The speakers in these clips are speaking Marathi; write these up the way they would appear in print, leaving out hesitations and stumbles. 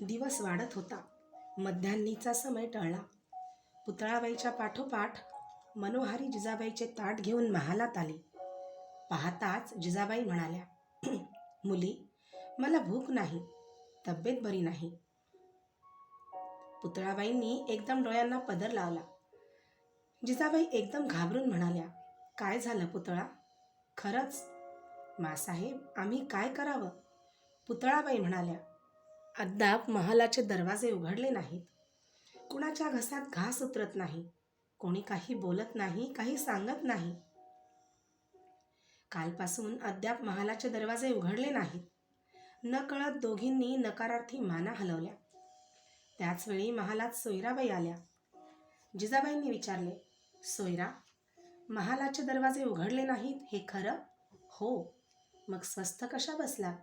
दिवस वाढत होता. मध्यान्हीचा समय टळला. पुतळाबाईच्या पाठोपाठ मनोहारी जिजाबाईचे ताट घेऊन महालात आली. पाहताच जिजाबाई म्हणाल्या, मुली, मला भूक नाही, तब्येत बरी नाही. पुतळाबाईंनी एकदम डोळ्यांना पदर लावला. जिजाबाई एकदम घाबरून म्हणाल्या, काय झालं पुतळा? खरंच? मासाहेब, आम्ही काय करावं? पुतळाबाई म्हणाल्या, अद्याप महालाचे दरवाजे उघडले नाहीत. कुणाच्या घसात घास उतरत नाही. कोणी काही बोलत नाही, काही सांगत नाही. कालपासून अद्याप महालाचे दरवाजे उघडले नाहीत. नकळत दोघींनी नकारार्थी माना हलवल्या. त्याचवेळी महालात सोयराबाई आल्या. जिजाबाईंनी विचारले, सोयरा, महालाचे दरवाजे उघडले नाहीत हे खरं? हो. मग स्वस्थ कशा बसला?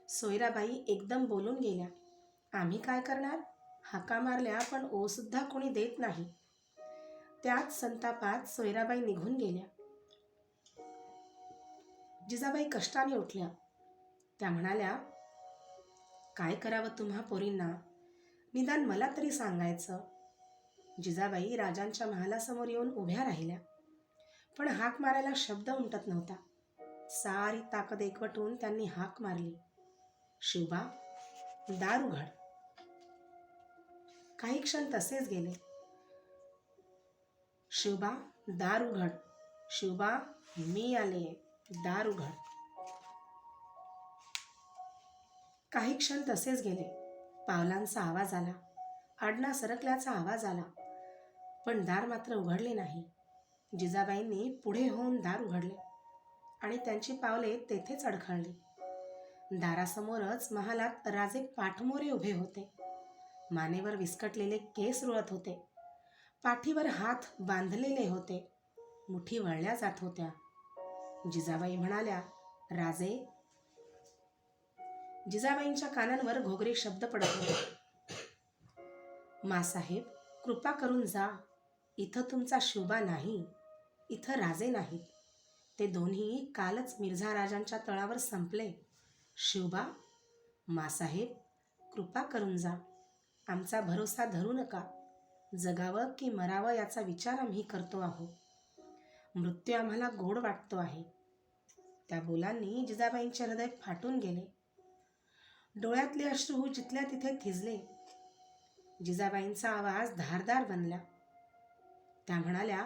सोयराबाई एकदम बोलून गेल्या, आम्ही काय करणार? हाका मारल्या पण ओसुद्धा कोणी देत नाही. त्याच संतापात सोयराबाई निघून गेल्या. जिजाबाई कष्टाने उठल्या. त्या म्हणाल्या, काय करावं तुम्हा पोरींना? निदान मला तरी सांगायचं. जिजाबाई राजांच्या महालासमोर येऊन उभ्या राहिल्या. पण हाक मारायला शब्द उमटत नव्हता. सारी ताकद एकवटून त्यांनी हाक मारली, शिवबा, दार उघड. काही क्षण तसेच गेले. शिवबा, दार उघड. शिवबा, मी आले, दार उघड. काही क्षण तसेच गेले. पावलांचा आवाज आला, आडना सरकल्याचा आवाज आला, पण दार मात्र उघडले नाही. जिजाबाईंनी पुढे होऊन दार उघडले आणि त्यांची पावले तेथेच अडखळली. दारासमोरच महालात राजे पाठमोरे उभे होते. मानेवर विस्कटलेले केस रुळत होते. पाठीवर हात बांधलेले होते. मुठी वळल्या जात होत्या. जिजाबाई म्हणाल्या, राजे. जिजाबाईंच्या कानांवर घोगरे शब्द पडत होते. मासाहेब, कृपा करून जा. इथं तुमचा शिवबा नाही, इथं राजे नाहीत. ते दोन्ही कालच मिर्झा राजांच्या तळावर संपले. शिवबा, मासाहेब, कृपा करून जा. आमचा भरोसा धरू नका. जगावं की मरावं याचा विचार आम्ही करतो आहोत. मृत्यू आम्हाला गोड वाटतो आहे. त्या बोलांनी जिजाबाईंचे हृदय फाटून गेले. डोळ्यातले अश्रू जिथल्या तिथे थिजले. जिजाबाईंचा आवाज धारदार बनला. त्या म्हणाल्या,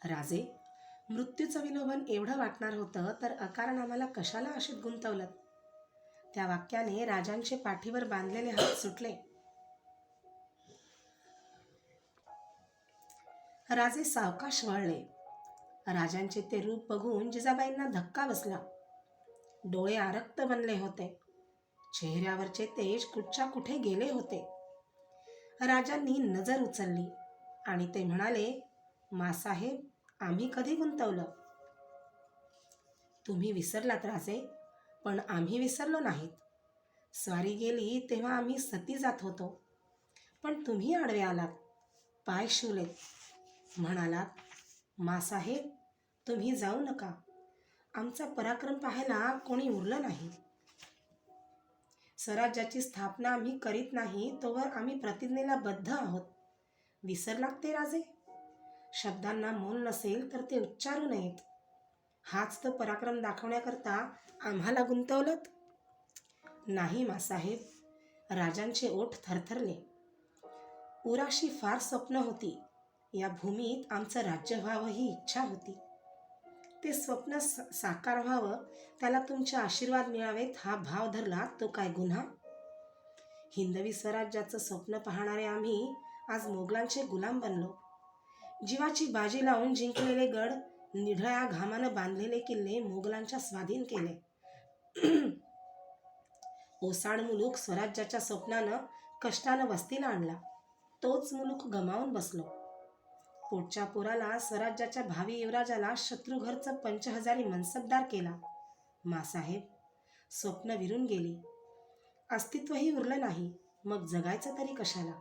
राजे, मृत्यूचं विलोभन एवढं वाटणार होतं तर अकारण आम्हाला कशाला आशेत गुंतवलं? त्या वाक्याने राजांचे पाठीवर बांधलेले हात सुटले. राजे सावकाश वळले. राजांचे ते रूप बघून जिजाबाईंना धक्का बसला. डोळे आरक्त बनले होते. चेहऱ्यावरचे तेज कुठच्या कुठे गेले होते. राजांनी नजर उचलली आणि ते म्हणाले, मासाहेब, आम्ही कधी गुंतवलं? तुम्ही विसरलात राजे, पण आम्ही विसरलो नाहीत. स्वारी गेली तेव्हा आम्ही सती जात होतो, पण तुम्ही आडवे आलात, पाय शिवलेत, म्हणालात, मासाहेब, तुम्ही जाऊ नका. आमचा पराक्रम पाहायला कोणी उरलं नाही. स्वराज्याची स्थापना आम्ही करीत नाही तोवर आम्ही प्रतिज्ञेला बद्ध आहोत. विसरलात ते राजे? शब्दांना मोल नसेल तर ते उच्चारू नयेत. हाच तो पराक्रम दाखवण्याकरता आम्हाला गुंतवलत? नाही मासाहेब. राजांचे ओठ थरथरले. उराशी फार स्वप्न होती. या भूमीत आमचं राज्य व्हावं ही इच्छा होती. ते स्वप्न साकार व्हावं, त्याला तुमचे आशीर्वाद मिळावेत हा भाव धरला तो काय गुन्हा? हिंदवी स्वराज्याचं स्वप्न पाहणारे आम्ही आज मोगलांचे गुलाम बनलो. जीवाची बाजी लावून जिंकलेले गड, निढळ्या घामानं बांधलेले किल्ले मोगलांच्या स्वाधीन केले. ओसाड मुलूक स्वराज्याच्या स्वप्नानं कष्टानं वस्तीला आणला. तोच मुलूक गमावून बसलो. पोटच्या पोराला, स्वराज्याच्या भावी युवराजाला शत्रुघरचं 5000 मनसबदार केला. मासाहेब, स्वप्न विरून गेली. अस्तित्वही उरलं नाही. मग जगायचं तरी कशाला?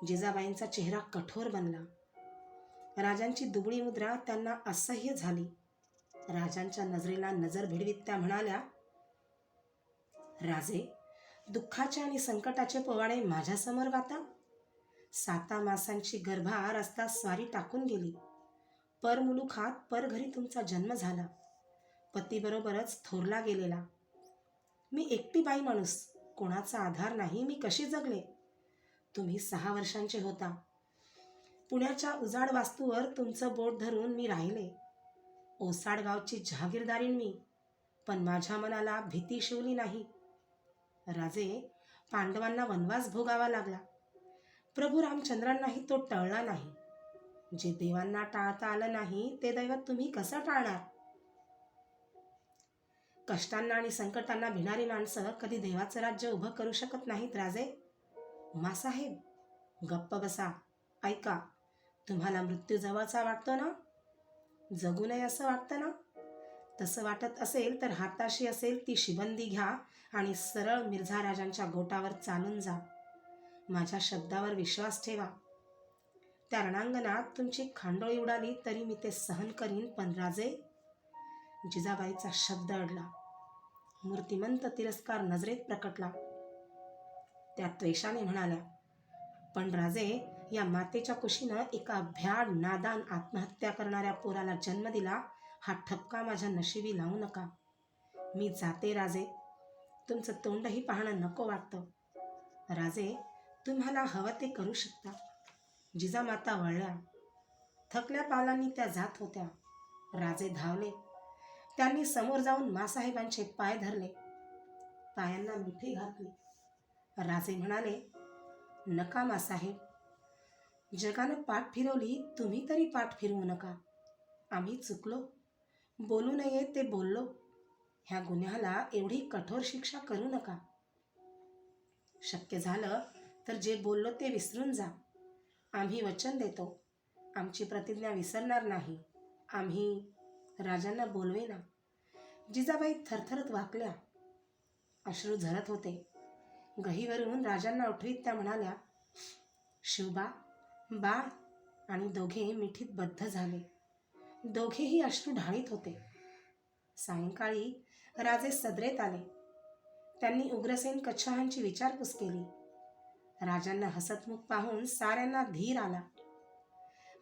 जिजाबाईंचा चेहरा कठोर बनला. राजांची दुबळी मुद्रा त्यांना असह्य झाली. राजांच्या नजरेला नजर भिडवीत त्या म्हणाल्या, राजे, दुःखाचे आणि संकटाचे पोवाडे माझ्यासमोर गाता. 7 मासांची गर्भा रस्ता स्वारी टाकून गेली. पर मुलुखात पर घरी तुमचा जन्म झाला. पतीबरोबरच थोरला गेलेला. मी एकटी बाई माणूस, कोणाचा आधार नाही, मी कशी जगले. तुम्ही 6 वर्षांचे होता. पुण्याच्या उजाड वास्तूवर तुमचं बोट धरून मी राहिले. ओसाड गावची जहागीरदारीण मी, पण माझ्या मनाला भीती शिवली नाही. राजे, पांडवांना वनवास भोगावा लागला. प्रभू रामचंद्रांनाही तो टळला नाही. जे देवांना टाळता आलं नाही ते दैवत तुम्ही कसं टाळणार. कष्टांना आणि संकटांना भिणारी माणसं कधी देवाचं राज्य उभं करू शकत नाहीत. राजे, उमासाहेब, गप्प बसा. ऐका, तुम्हाला मृत्यू जवळचा वाटतो ना? जगू नये असं वाटतं ना? तसं वाटत असेल तर हाताशी असेल ती शिबंदी घ्या आणि सरळ मिर्झा राजांच्या गोटावर चालून जा. माझ्या शब्दावर विश्वास ठेवा. त्या रणांगणात तुमची खांडोळी उडाली तरी मी ते सहन करीन. पण राजे, जिजाबाईचा शब्द अडला. मूर्तिमंत तिरस्कार नजरेत प्रकटला. त्या त्वेषाने म्हणाल्या, पण राजे, या मातेच्या कुशीनं एका भ्याड नादान आत्महत्या करणाऱ्या पोराला जन्म दिला. हा ठपका माझ्या नशिबी लावू नका. मी जाते राजे. तुमचं तोंडही पाहणं नको वाटतं. राजे, तुम्हाला हवं ते करू शकता. जिजामाता वळल्या. थकल्या पावलांनी त्या जात होत्या. राजे धावले. त्यांनी समोर जाऊन मासाहेबांचे पाय धरले. पायांना मिठी घातली. राजे म्हणाले, नका मासाहेब. जगानं पाठ फिरवली, तुम्ही तरी पाठ फिरवू नका. आम्ही चुकलो. बोलू नये ते बोललो. ह्या गुन्ह्याला एवढी कठोर शिक्षा करू नका. शक्य झालं तर जे बोललो ते विसरून जा. आम्ही वचन देतो, आमची प्रतिज्ञा विसरणार नाही. आम्ही राजांना बोलवेना. जिजाबाई थरथरत वाकल्या. अश्रू झरत होते. गहीवरून राजांना उठवीत त्या म्हणाल्या, शिवबा, बाळ. आणि दोघे मिठीत बद्ध झाले. दोघेही अश्रू ढाळीत होते. सायंकाळी राजे सदरेत आले. त्यांनी उग्रसेन कच्छाहांची विचारपूस केली. राजांना हसतमुख पाहून साऱ्यांना धीर आला.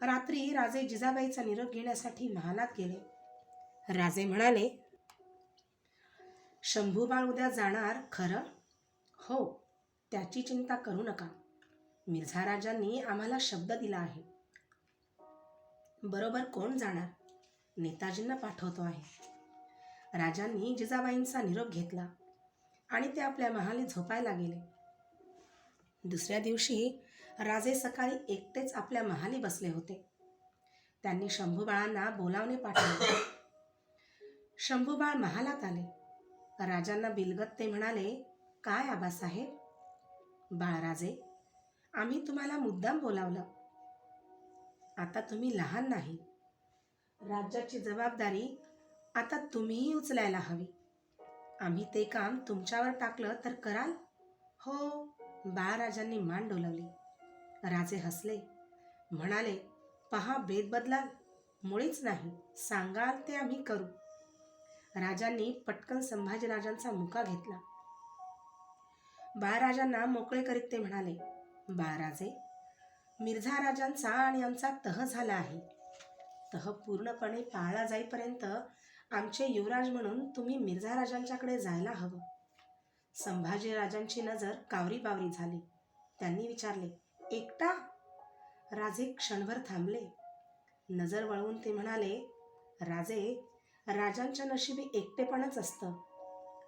रात्री राजे जिजाबाईचा निरोप घेण्यासाठी महालात गेले. राजे म्हणाले, शंभूबाळ उद्या जाणार खरं? हो, त्याची चिंता करू नका. मिर्झा राजांनी आम्हाला शब्द दिला आहे. बरोबर कोण जाणार? नेताजींना पाठवतो आहे. राजांनी जिजाबाईंचा निरोप घेतला आणि ते आपल्या महाली झोपायला गेले. दुसऱ्या दिवशी राजे सकाळी एकटेच आपल्या महाली बसले होते. त्यांनी शंभूबाळांना बोलावणे पाठवले. शंभूबाळ महालात आले. राजांना बिलगत ते म्हणाले, काय आबासाहेब? बाळराजे, आम्ही तुम्हाला मुद्दाम बोलावलं. आता तुम्ही लहान नाही. राज्याची जबाबदारी आता तुम्हीही उचलायला हवी. आम्ही ते काम तुमच्यावर टाकलं तर कराल? हो. बाळराजांनी मान डोलावली. राजे हसले. म्हणाले, पहा, बेत बदलाल? मुळीच नाही. सांगाल ते आम्ही करू. राजांनी पटकन संभाजीराजांचा मुका घेतला. बाळराजांना मोकळे करीत ते म्हणाले, बाळराजे, मिर्झा राजांचा आणि आमचा तह झाला आहे. तह पूर्णपणे पाळला जाईपर्यंत आमचे युवराज म्हणून तुम्ही मिर्झा राजांच्याकडे जायला हवं. संभाजीराजांची नजर कावरी बावरी झाली. त्यांनी विचारले, एकटा? राजे क्षणभर थांबले. नजर वळवून ते म्हणाले, राजे, राजांच्या नशिबी एकटेपणच असतं.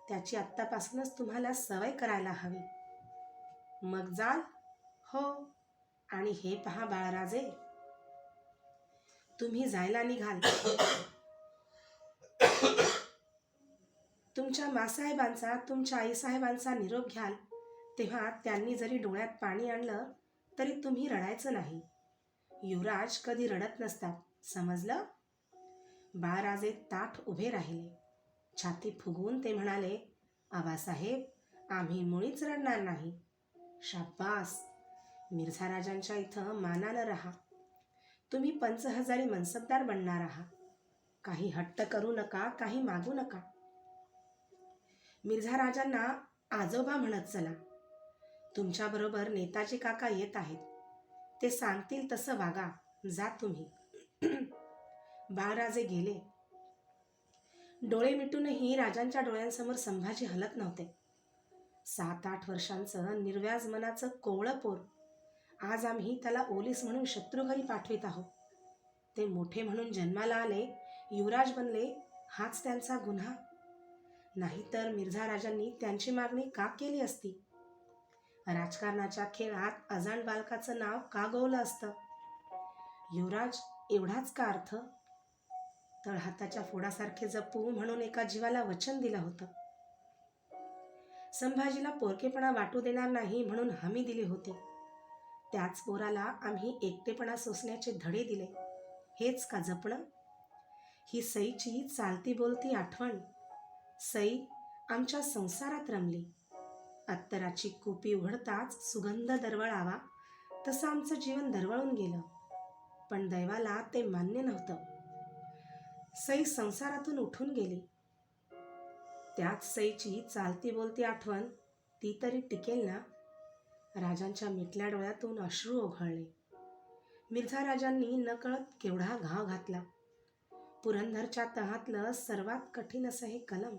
त्याची आत्तापासूनच तुम्हाला सवय करायला हवी. मग जाल? हो. आणि हे पहा बाळराजे, तुम्ही जायला निघाल. तुमच्या मासाहेबांचा, तुमच्या आईसाहेबांचा निरोप घ्याल तेव्हा त्यांनी जरी डोळ्यात पाणी आणलं तरी तुम्ही रडायचं नाही. युवराज कधी रडत नसतात, समजलं? बाळराजे ताठ उभे राहिले. छाती फुगवून ते म्हणाले, आबासाहेब, आम्ही मुळीच रडणार नाही. शाब्बास. मिर्झा राजांच्या इथं मानानं राहा. तुम्ही 5,000 मनसबदार बनणार आहात. काही हट्ट करू नका, काही मागू नका. मिर्झा राजांना आजोबा म्हणत चला. तुमच्याबरोबर नेताजी काका येत आहेत. ते सांगतील तसं वागा. जा तुम्ही. बाळराजे गेले. डोळे मिटूनही राजांच्या डोळ्यांसमोर संभाजी हलत नव्हते. 7-8 वर्षांचं निर्व्याज मनाचं कोवळं पोर. आज आम्ही त्याला ओलीस म्हणून शत्रुघरी पाठवित आहोत. ते मोठे म्हणून जन्माला आले, युवराज बनले, हाच त्यांचा गुन्हा. नाहीतर मिर्झा राजांनी त्यांची मागणी का केली असती? राजकारणाच्या खेळात अजाण बालकाचं नाव का गोवलं असतं? युवराज एवढाच का अर्थ? तळहाताच्या फोडासारखे जपू म्हणून एका जीवाला वचन दिलं होतं. संभाजीला पोरकेपणा वाटू देणार नाही म्हणून हमी दिली होती. त्याच पोराला आम्ही एकटेपणा सोसण्याचे धडे दिले. हेच का जपणं? ही सईची चालती बोलती आठवण. सई आमच्या संसारात रमली. अत्तराची कुपी उघडताच सुगंध दरवळावा तसं आमचं जीवन दरवळून गेलं. पण दैवाला ते मान्य नव्हतं. सई संसारातून उठून गेली. त्याच सईची चालती बोलती आठवण, ती तरी टिकेल ना? राजांच्या मिटल्या डोळ्यातून अश्रू ओघळले. मिर्झा राजांनी नकळत केवढा घाव घातला. पुरंदरच्या तहातलं सर्वात कठीण असं हे कलम.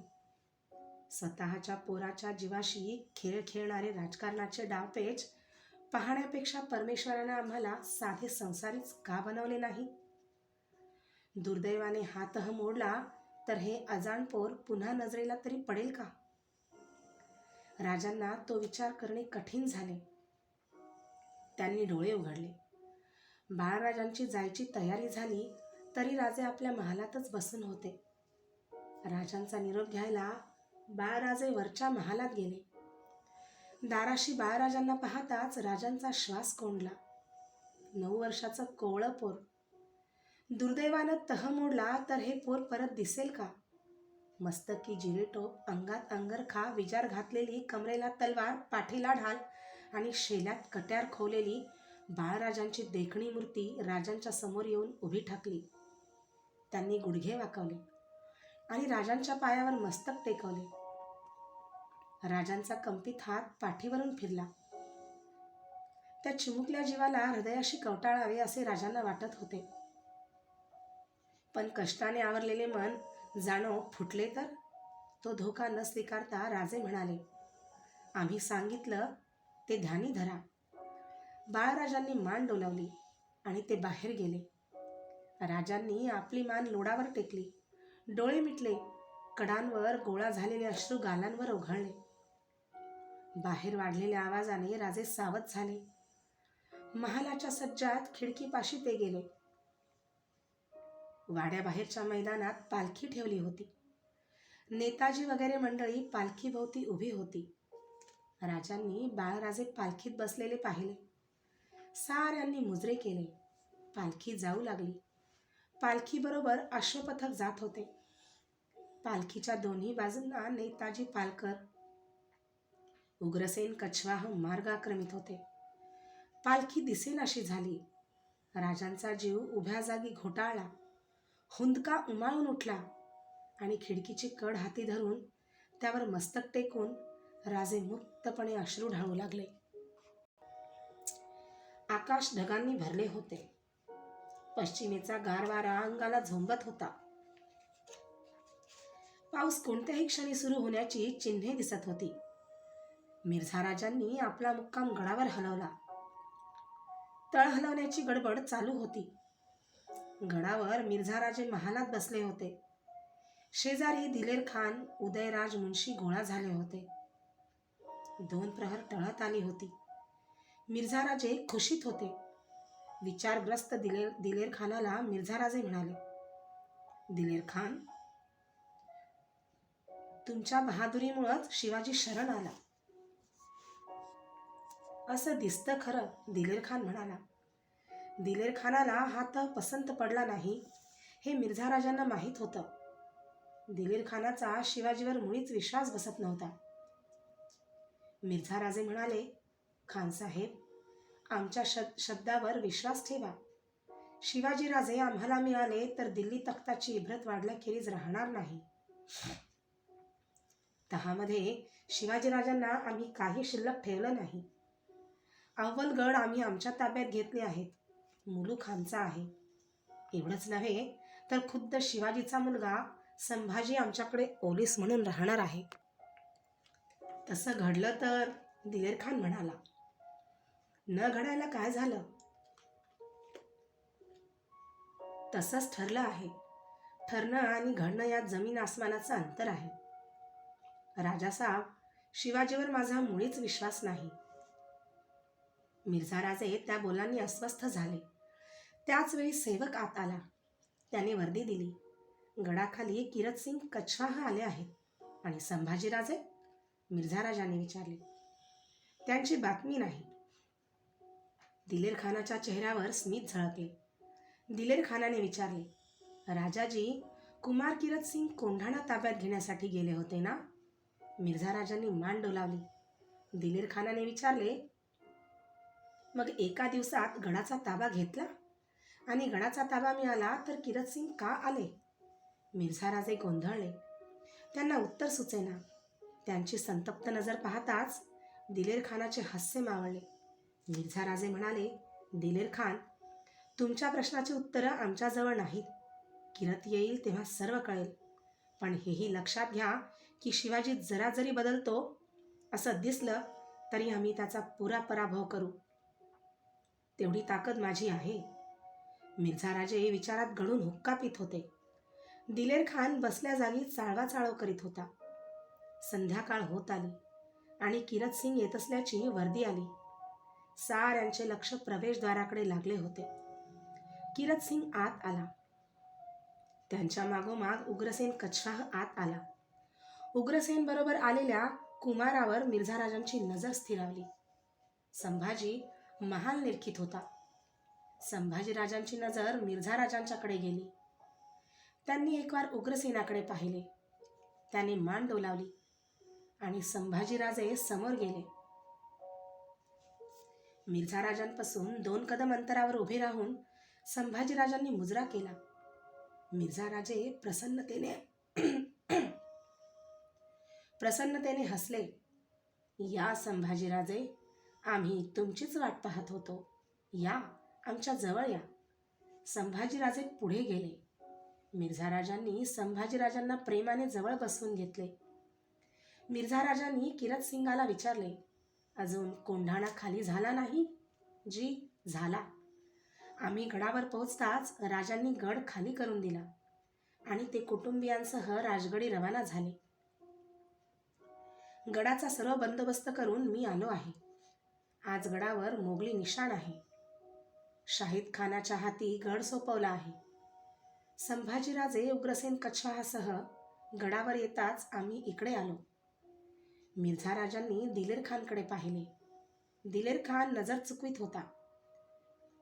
स्वतःच्या पोराच्या जीवाशी खेळ खेळणारे राजकारणाचे डावपेच पाहण्यापेक्षा परमेश्वराने आम्हाला साधे संसारीच का बनवले नाही? दुर्दैवाने हा तह मोडला तर हे अजाण पोर पुन्हा नजरेला तरी पडेल का? राजांना तो विचार करणे कठीण झाले. त्यांनी डोळे उघडले. बाळराजांची जायची तयारी झाली तरी राजे आपल्या महालातच बसून होते. राजांचा निरोप घ्यायला बाळराजे वरच्या महालात गेले. दाराशी बाळराजांना पाहताच राजांचा श्वास कोंडला. 9 वर्षाचं कोवळं पोर. दुर्दैवानं तह मोडला तर हे पोर परत दिसेल का? मस्तकी जिरेटोप, अंगात अंगरखा, विजार घातलेली, कमरेला तलवार, पाठीला ढाल आणि शेल्यात कट्यार खोवलेली बाळराजांची देखणी मूर्ती राजांच्या समोर येऊन उभी ठाकली. त्यांनी गुडघे वाकवले आणि राजांच्या पायावर मस्तक टेकवले. राजांचा कंपित हात पाठीवरून फिरला. त्या चिमुकल्या जीवाला हृदयाशी कवटाळावे असे राजांना वाटत होते. पण कष्टाने आवरलेले मन जाणो फुटले तर? तो धोका न स्वीकारता राजे म्हणाले, आम्ही सांगितलं ते ध्यानी धरा. बाळराजांनी मान डोलावली आणि ते बाहेर गेले. राजांनी आपली मान लोडावर टेकली. डोळे मिटले. कडांवर गोळा झालेले अश्रू गालांवर ओघळले. बाहेर वाढलेल्या आवाजाने राजे सावध झाले. महालाच्या सज्जात खिडकीपाशी ते गेले. वाड्याबाहेरच्या मैदानात पालखी ठेवली होती. नेताजी वगैरे मंडळी पालखीभोवती उभी होती. राजांनी बाळराजे पालखीत बसलेले पाहिले. साऱ्यांनी मुजरे केले. पालखी जाऊ लागली. पालखीबरोबर अश्वपथक जात होते. पालखीच्या दोन्ही बाजूंना नेताजी पालकर, उग्रसेन कछवाह मार्ग आक्रमित होते. पालखी दिसेनाशी झाली. राजांचा जीव उभ्या जागी घोटाळला. हुंदका उमाळून उठला आणि खिडकीची कड हाती धरून त्यावर मस्तक टेकून राजे मुक्तपणे अश्रू ढाळू लागले. आकाश ढगांनी भरले होते. पश्चिमेचा गार वारा अंगाला झोंबत होता. पाऊस कोणत्याही क्षणी सुरू होण्याची चिन्हे दिसत होती. मिर्झा राजांनी आपला मुक्काम गडावर हलवला. तळ हलवण्याची गडबड चालू होती. गडावर मिर्झा राजे महालात बसले होते. शेजारी दिलेर खान, उदयराज मुन्शी गोळा झाले होते. 2 प्रहर टळत आली होती. मिर्झा राजे खुशीत होते. विचारग्रस्त दिलेर खानाला मिर्झा राजे म्हणाले, दिलेर खान, तुमच्या बहादुरीमुळेच शिवाजी शरण आला. असं दिसतं खरं, दिलेर खान म्हणाला. दिलेर खानाला हा तह पसंत पडला नाही हे मिर्झा राजांना माहीत होतं. दिलेर खानाचा शिवाजीवर मुळीच विश्वास बसत नव्हता. मिर्झा राजे म्हणाले, खानसाहेब, आमच्या शब्दावर विश्वास ठेवा. शिवाजी राजे आम्हाला मिळाले तर दिल्ली तख्ताची इब्रत वाढल्याखेरीज राहणार नाही. तहामध्ये शिवाजीराजांना आम्ही काही शिल्लक ठेवलं नाही. अव्वल गड आम्ही आमच्या ताब्यात घेतले आहेत. मुलूक आमचा आहे. एवढंच नव्हे तर खुद्द शिवाजीचा मुलगा संभाजी आमच्याकडे ओलीस म्हणून राहणार आहे. तसं घडलं तर, दिलेर खान म्हणाला. न घडायला काय झालं? तसंच ठरलं आहे. ठरणं आणि घडणं यात जमीन आसमानाचं अंतर आहे. राजासाहेब, शिवाजीवर माझा मुळीच विश्वास नाही. मिर्झा राजे त्या बोलांनी अस्वस्थ झाले. त्याच वेळी सेवक आत आला. त्याने वर्दी दिली. गडाखाली किरतसिंग कछवाह आले आहेत. आणि संभाजीराजे? मिर्झा राजाने विचारले. त्यांची बातमी नाही. दिलेर खानाच्या चेहऱ्यावर स्मित झळकले. दिलेर खानाने विचारले, राजाजी, कुमार किरतसिंग कोंढाणा ताब्यात घेण्यासाठी गेले होते ना? मिर्झा राजांनी मान डोलावली. दिलेर खानाने विचारले, मग एका दिवसात गडाचा ताबा घेतला? आणि गडाचा ताबा मिळाला तर किरतसिंग का आले? मिर्झा राजे गोंधळले. त्यांना उत्तर सुचेना. त्यांची संतप्त नजर पाहताच दिलेर खानाचे हास्य मावळले. मिर्झा राजे म्हणाले, दिलेर खान, तुमच्या प्रश्नाची उत्तरं आमच्याजवळ नाहीत. किरत येईल तेव्हा सर्व कळेल. पण हेही लक्षात घ्या की शिवाजी जरा जरी बदलतो असं दिसलं तरी आम्ही त्याचा पुरा पराभव करू. तेवढी ताकद माझी आहे. मिर्झा राजे विचारात गढून हुक्का पित होते. दिलेर खान बसल्या जागी चाळवाचाळव करीत होता. संध्याकाळ होत आली आणि किरतसिंग येत असल्याची वर्दी आली. साऱ्यांचे लक्ष प्रवेशद्वाराकडे लागले होते. किरतसिंग आत आला. त्यांच्या मागोमाग उग्रसेन कछवाह आत आला. उग्रसेन बरोबर आलेल्या कुमारावर मिर्झा राजांची नजर स्थिरावली. संभाजी महाल निरखित होता. संभाजी राजांची नजर मिर्झा राजांच्याकडे गेली. त्यांनी एक वार उग्रसेनाकडे पाहिले. त्याने मान डोलावली आणि संभाजीराजे समोर गेले. मिर्झा राजांपासून 2 कदम अंतरावर उभे राहून संभाजीराजांनी मुजरा केला. मिर्झा राजे प्रसन्नतेने हसले. या संभाजीराजे, आम्ही तुमचीच वाट पाहत होतो. या, आमच्या जवळ या. संभाजीराजे पुढे गेले. मिर्झा राजांनी संभाजीराजांना प्रेमाने जवळ बसवून घेतले. मिर्झा राजांनी किरतसिंगाला विचारले, अजून कोंढाणा खाली झाला नाही? जी, झाला. आम्ही गडावर पोहोचताच राजांनी गड खाली करून दिला आणि ते कुटुंबियांसह राजगडी रवाना झाले. गडाचा सर्व बंदोबस्त करून मी आलो आहे. आज गडावर मोगली निशाण आहे. शाहिद खानाच्या हाती गड सोपवला आहे. संभाजीराजे उग्रसेन कछवाहासह गडावर येताच आम्ही इकडे आलो. मिर्झा राजांनी दिलेर खानकडे पाहिले. दिलेर खान नजर चुकवीत होता.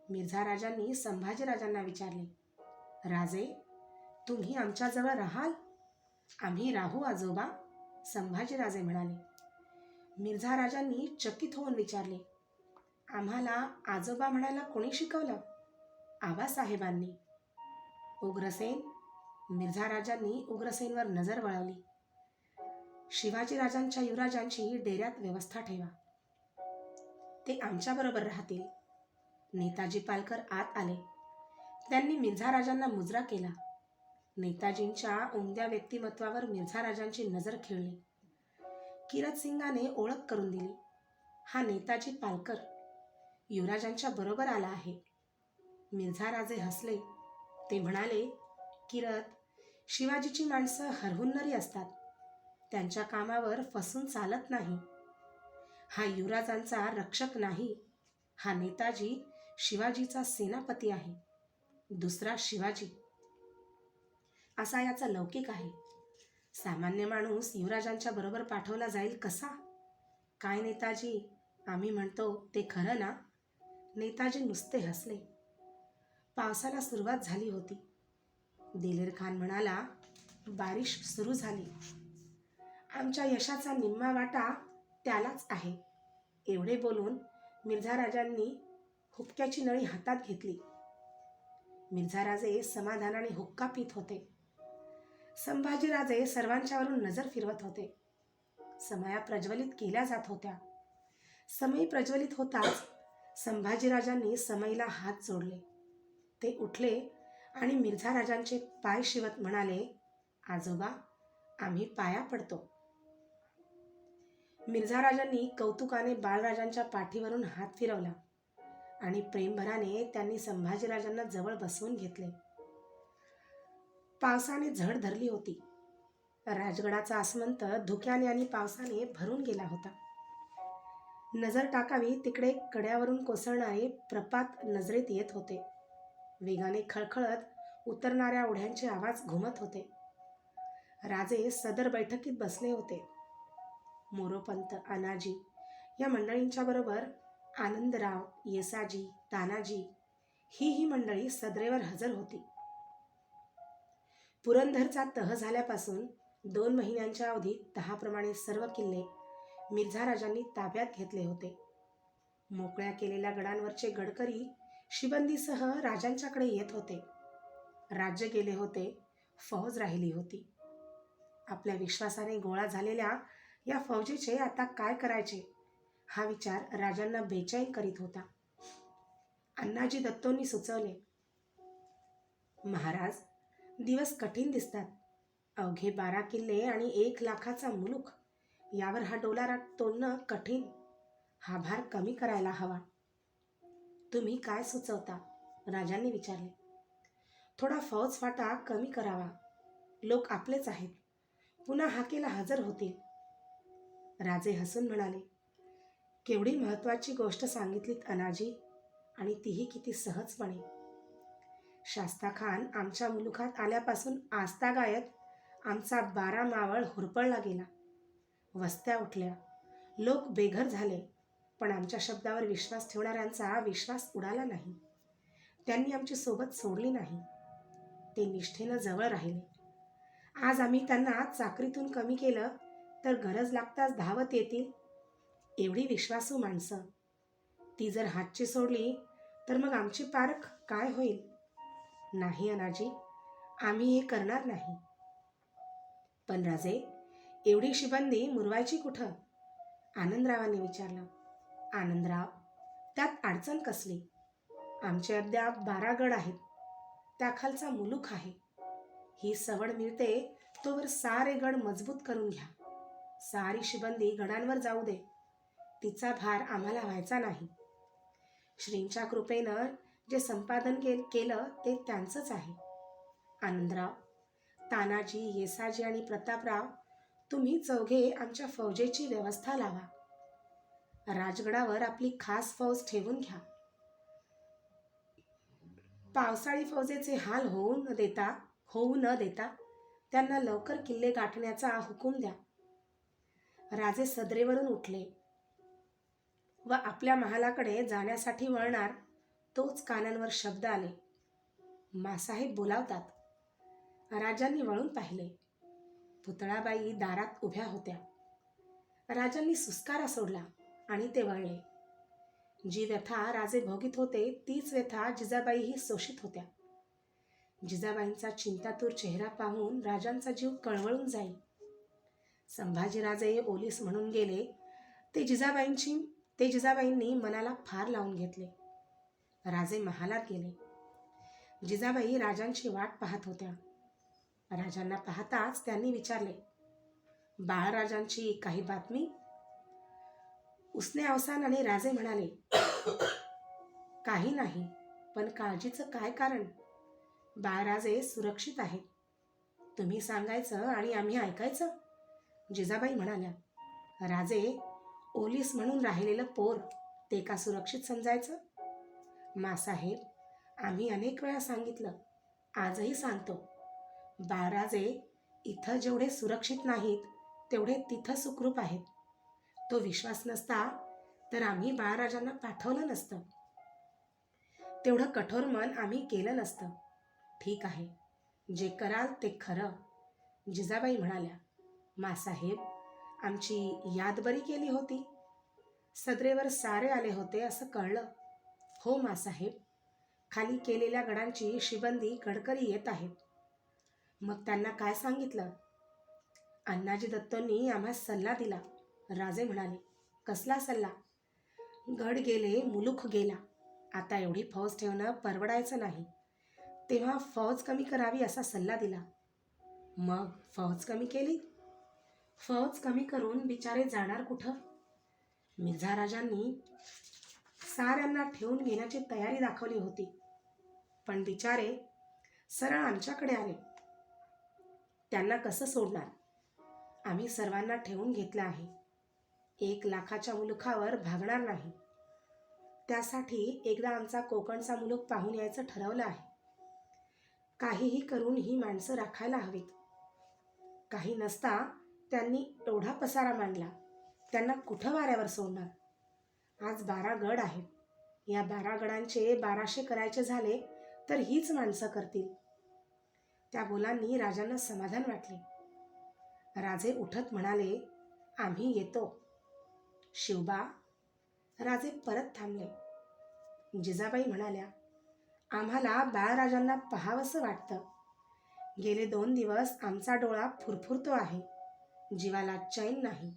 मिर्झा राजांनी संभाजीराजांना विचारले, राजे, तुम्ही आमच्याजवळ राहाल? आम्ही राहू आजोबा, संभाजीराजे म्हणाले. मिर्झा राजांनी चकित होऊन विचारले, आम्हाला आजोबा म्हणायला कोणी शिकवलं? आबासाहेबांनी. उग्रसेन? मिर्झा राजांनी उग्रसेनवर नजर वळवली. शिवाजीराजांच्या युवराजांची डेऱ्यात व्यवस्था ठेवा. ते आमच्याबरोबर राहतील. नेताजी पालकर आत आले. त्यांनी मिर्झा राजांना मुजरा केला. नेताजींच्या उमद्या व्यक्तिमत्वावर मिर्झा राजांची नजर खिळली. किरतसिंगाने ओळख करून दिली. हा नेताजी पालकर युवराजांच्या बरोबर आला आहे. मिर्झा राजे हसले. ते म्हणाले, किरत, शिवाजीची माणसं हरहुन्नरी असतात. त्यांच्या कामावर फसून चालत नाही. हा युवराजांचा रक्षक नाही. हा नेताजी शिवाजीचा सेनापती आहे. दुसरा शिवाजी. असा याचा लौकिक आहे. सामान्य माणूस युवराजांच्या बरोबर पाठवला जाईल कसा? काय नेताजी, आम्ही म्हणतो ते खरं ना? नेताजी नुसते हसले. पावसाला सुरुवात झाली होती. दिलेर खान म्हणाला, बारिश सुरू झाली. आमच्या यशाचा निम्मा वाटा त्यालाच आहे. एवढे बोलून मिर्झा राजांनी हुक्क्याची नळी हातात घेतली. मिर्झा राजे समाधानाने हुक्का पित होते. संभाजीराजे सर्वांच्यावरून नजर फिरवत होते. समया प्रज्वलित केल्या जात होत्या. समई प्रज्वलित होताच संभाजीराजांनी समईला हात जोडले. ते उठले आणि मिर्झा राजांचे पाय शिवत म्हणाले, आजोबा, आम्ही पाया पडतो. मिर्झा राजांनी कौतुकाने बाळराजांच्या पाठीवरून हात फिरवला आणि प्रेमभराने त्यांनी संभाजीराजांना जवळ बसवून घेतले. पावसाने झड धरली होती. राजगडाचा आसमंत धुक्याने आणि पावसाने भरून गेला होता. नजर टाकावी तिकडे कड्यावरून कोसळणारे प्रपात नजरेत येत होते. वेगाने खळखळत उतरणाऱ्या ओढ्यांचे आवाज घुमत होते. राजे सदर बैठकीत बसले होते. मोरोपंत, अनाजी या मंडळींच्या बरोबर आनंदराव, येसाजी, तानाजी ही मंडळी सदरेवर हजर होती. पुरंदरचा तह झाल्यापासून 2 महिन्यांच्या अवधीत तहाप्रमाणे सर्व किल्ले मिर्झा राजांनी ताब्यात घेतले होते. मोकळ्या केलेल्या गडांवरचे गडकरी शिबंदीसह राजांच्याकडे येत होते. राज्य गेले होते, फौज राहिली होती. आपल्या विश्वासाने गोळा झालेल्या या फौजेचे आता काय करायचे हा विचार राजांना बेचैन करीत होता. अण्णाजी दत्तोंनी सुचवले, महाराज, दिवस कठीण दिसतात. अवघे 12 किल्ले आणि 1 लाखाचा मुलूक यावर हा डोलारा तोडणं कठीण. हा भार कमी करायला हवा. तुम्ही काय सुचवता? राजांनी विचारले. थोडा फौज फाटा कमी करावा. लोक आपलेच आहेत. पुन्हा हाकेला हजर होतील. राजे हसून म्हणाले, केवढी महत्वाची गोष्ट सांगितलीत अनाजी, आणि तीही किती सहजपणे. शास्ता खान आमच्या मुलुखात आल्यापासून आजतागायत आमचा 12 मावळ हुरपळला गेला. वस्त्या उठल्या, लोक बेघर झाले, पण आमच्या शब्दावर विश्वास ठेवणाऱ्यांचा विश्वास उडाला नाही. त्यांनी आमची सोबत सोडली नाही. ते निष्ठेनं जवळ राहिले. आज आम्ही त्यांना चाकरीतून कमी केलं तर गरज लागताच धावत येतील. एवढी विश्वासू माणसं, ती जर हातची सोडली तर मग आमची पारख काय होईल? नाही अनाजी, आम्ही हे करणार नाही. पण राजे, एवढी शिबंदी मुरवायची कुठं? आनंदरावांनी विचारलं. आनंदराव, त्यात अडचण कसली? आमचे अद्याप 12 गड आहेत. त्याखालचा मुलूक आहे. ही सवड मिळते तोवर सारे गड मजबूत करून घ्या. सारी शिबंदी गडांवर जाऊ दे. तिचा भार आम्हाला व्हायचा नाही. श्रींच्या कृपेनं जे संपादन केलं ते त्यांचंच आहे. आनंदराव, तानाजी, येसाजी आणि प्रतापराव, तुम्ही चौघे आमच्या फौजेची व्यवस्था लावा. राजगडावर आपली खास फौज ठेवून घ्या. पावसाळी फौजेचे हाल होऊ न देता त्यांना लवकर किल्ले गाठण्याचा हुकूम द्या. राजे सदरेवरून उठले व आपल्या महालाकडे जाण्यासाठी वळणार तोच कानांवर शब्द आले, मासाहेब बोलावतात. राजांनी वळून पाहिले. पुतळाबाई दारात उभ्या होत्या. राजांनी सुस्कारा सोडला आणि ते वळले. जी व्यथा राजे भोगीत होते तीच व्यथा जिजाबाईही सोशीत होत्या. जिजाबाईंचा चिंतातूर चेहरा पाहून राजांचा जीव कळवळून जाई. संभाजीराजे ओलीस म्हणून गेले ते जिजाबाईंनी मनाला फार लावून घेतले. राजे महालात गेले. जिजाबाई राजांची वाट पाहत होत्या. राजांना पाहताच त्यांनी विचारले, बाळराजांची काही बातमी? उसने अवसानाने राजे म्हणाले, काही नाही, पण काळजीचं काय कारण? बाळराजे सुरक्षित आहेत. तुम्ही सांगायचं आणि आम्ही ऐकायचं? जिजाबाई म्हणाल्या. राजे, ओलीस म्हणून राहिलेलं पोर ते का सुरक्षित समजायचं? मासाहेब, आम्ही अनेक वेळा सांगितलं, आजही सांगतो. बाळराजे इथं जेवढे सुरक्षित नाहीत तेवढे तिथं सुखरूप आहेत. तो विश्वास नसता तर आम्ही बाळराजांना पाठवलं नसतं. तेवढं कठोर मन आम्ही केलं नसतं. ठीक आहे, जे कराल ते खरं. जिजाबाई म्हणाल्या. मासाहेब, आमची याद बरी केली होती. सदरेवर सारे आले होते असं कळलं. हो मासाहेब, खाली केलेल्या गडांची शिबंदी गडकरी येत आहेत. मग त्यांना काय सांगितलं? अण्णाजी दत्तोंनी आम्हास सल्ला दिला. राजे म्हणाले, कसला सल्ला? गड गेले, मुलूख गेला. आता एवढी फौज ठेवणं परवडायचं नाही. तेव्हा फौज कमी करावी असा सल्ला दिला. मग फौज कमी केली. फौज कमी करून बिचारे जाणार कुठं? मिर्झा राजांनी साऱ्यांना ठेवून घेण्याची तयारी दाखवली होती. पण बिचारे सरळ आमच्याकडे आले. त्यांना कसं सोडणार? आम्ही सर्वांना ठेवून घेतलं आहे. 1,00,000च्या मुलुखावर भागणार नाही. त्यासाठी एकदा आमचा कोकणचा मुलूक पाहून यायचं ठरवलं आहे. काहीही करून ही माणसं राखायला हवीत. काही नसता त्यांनी एवढा पसारा मांडला. त्यांना कुठं वाऱ्यावर सोडणार? आज 12 गड आहेत. या 12 गडांचे 1200 करायचे झाले तर हीच माणसं करतील. त्या बोलांनी राजांना समाधान वाटले. राजे उठत म्हणाले, आम्ही येतो. शिवबा. राजे परत थांबले. जिजाबाई म्हणाल्या, आम्हाला बाळराजांना पाहावंसं वाटतं. गेले 2 दिवस आमचा डोळा फुरफुरतो आहे. जीवाला चैन नाही.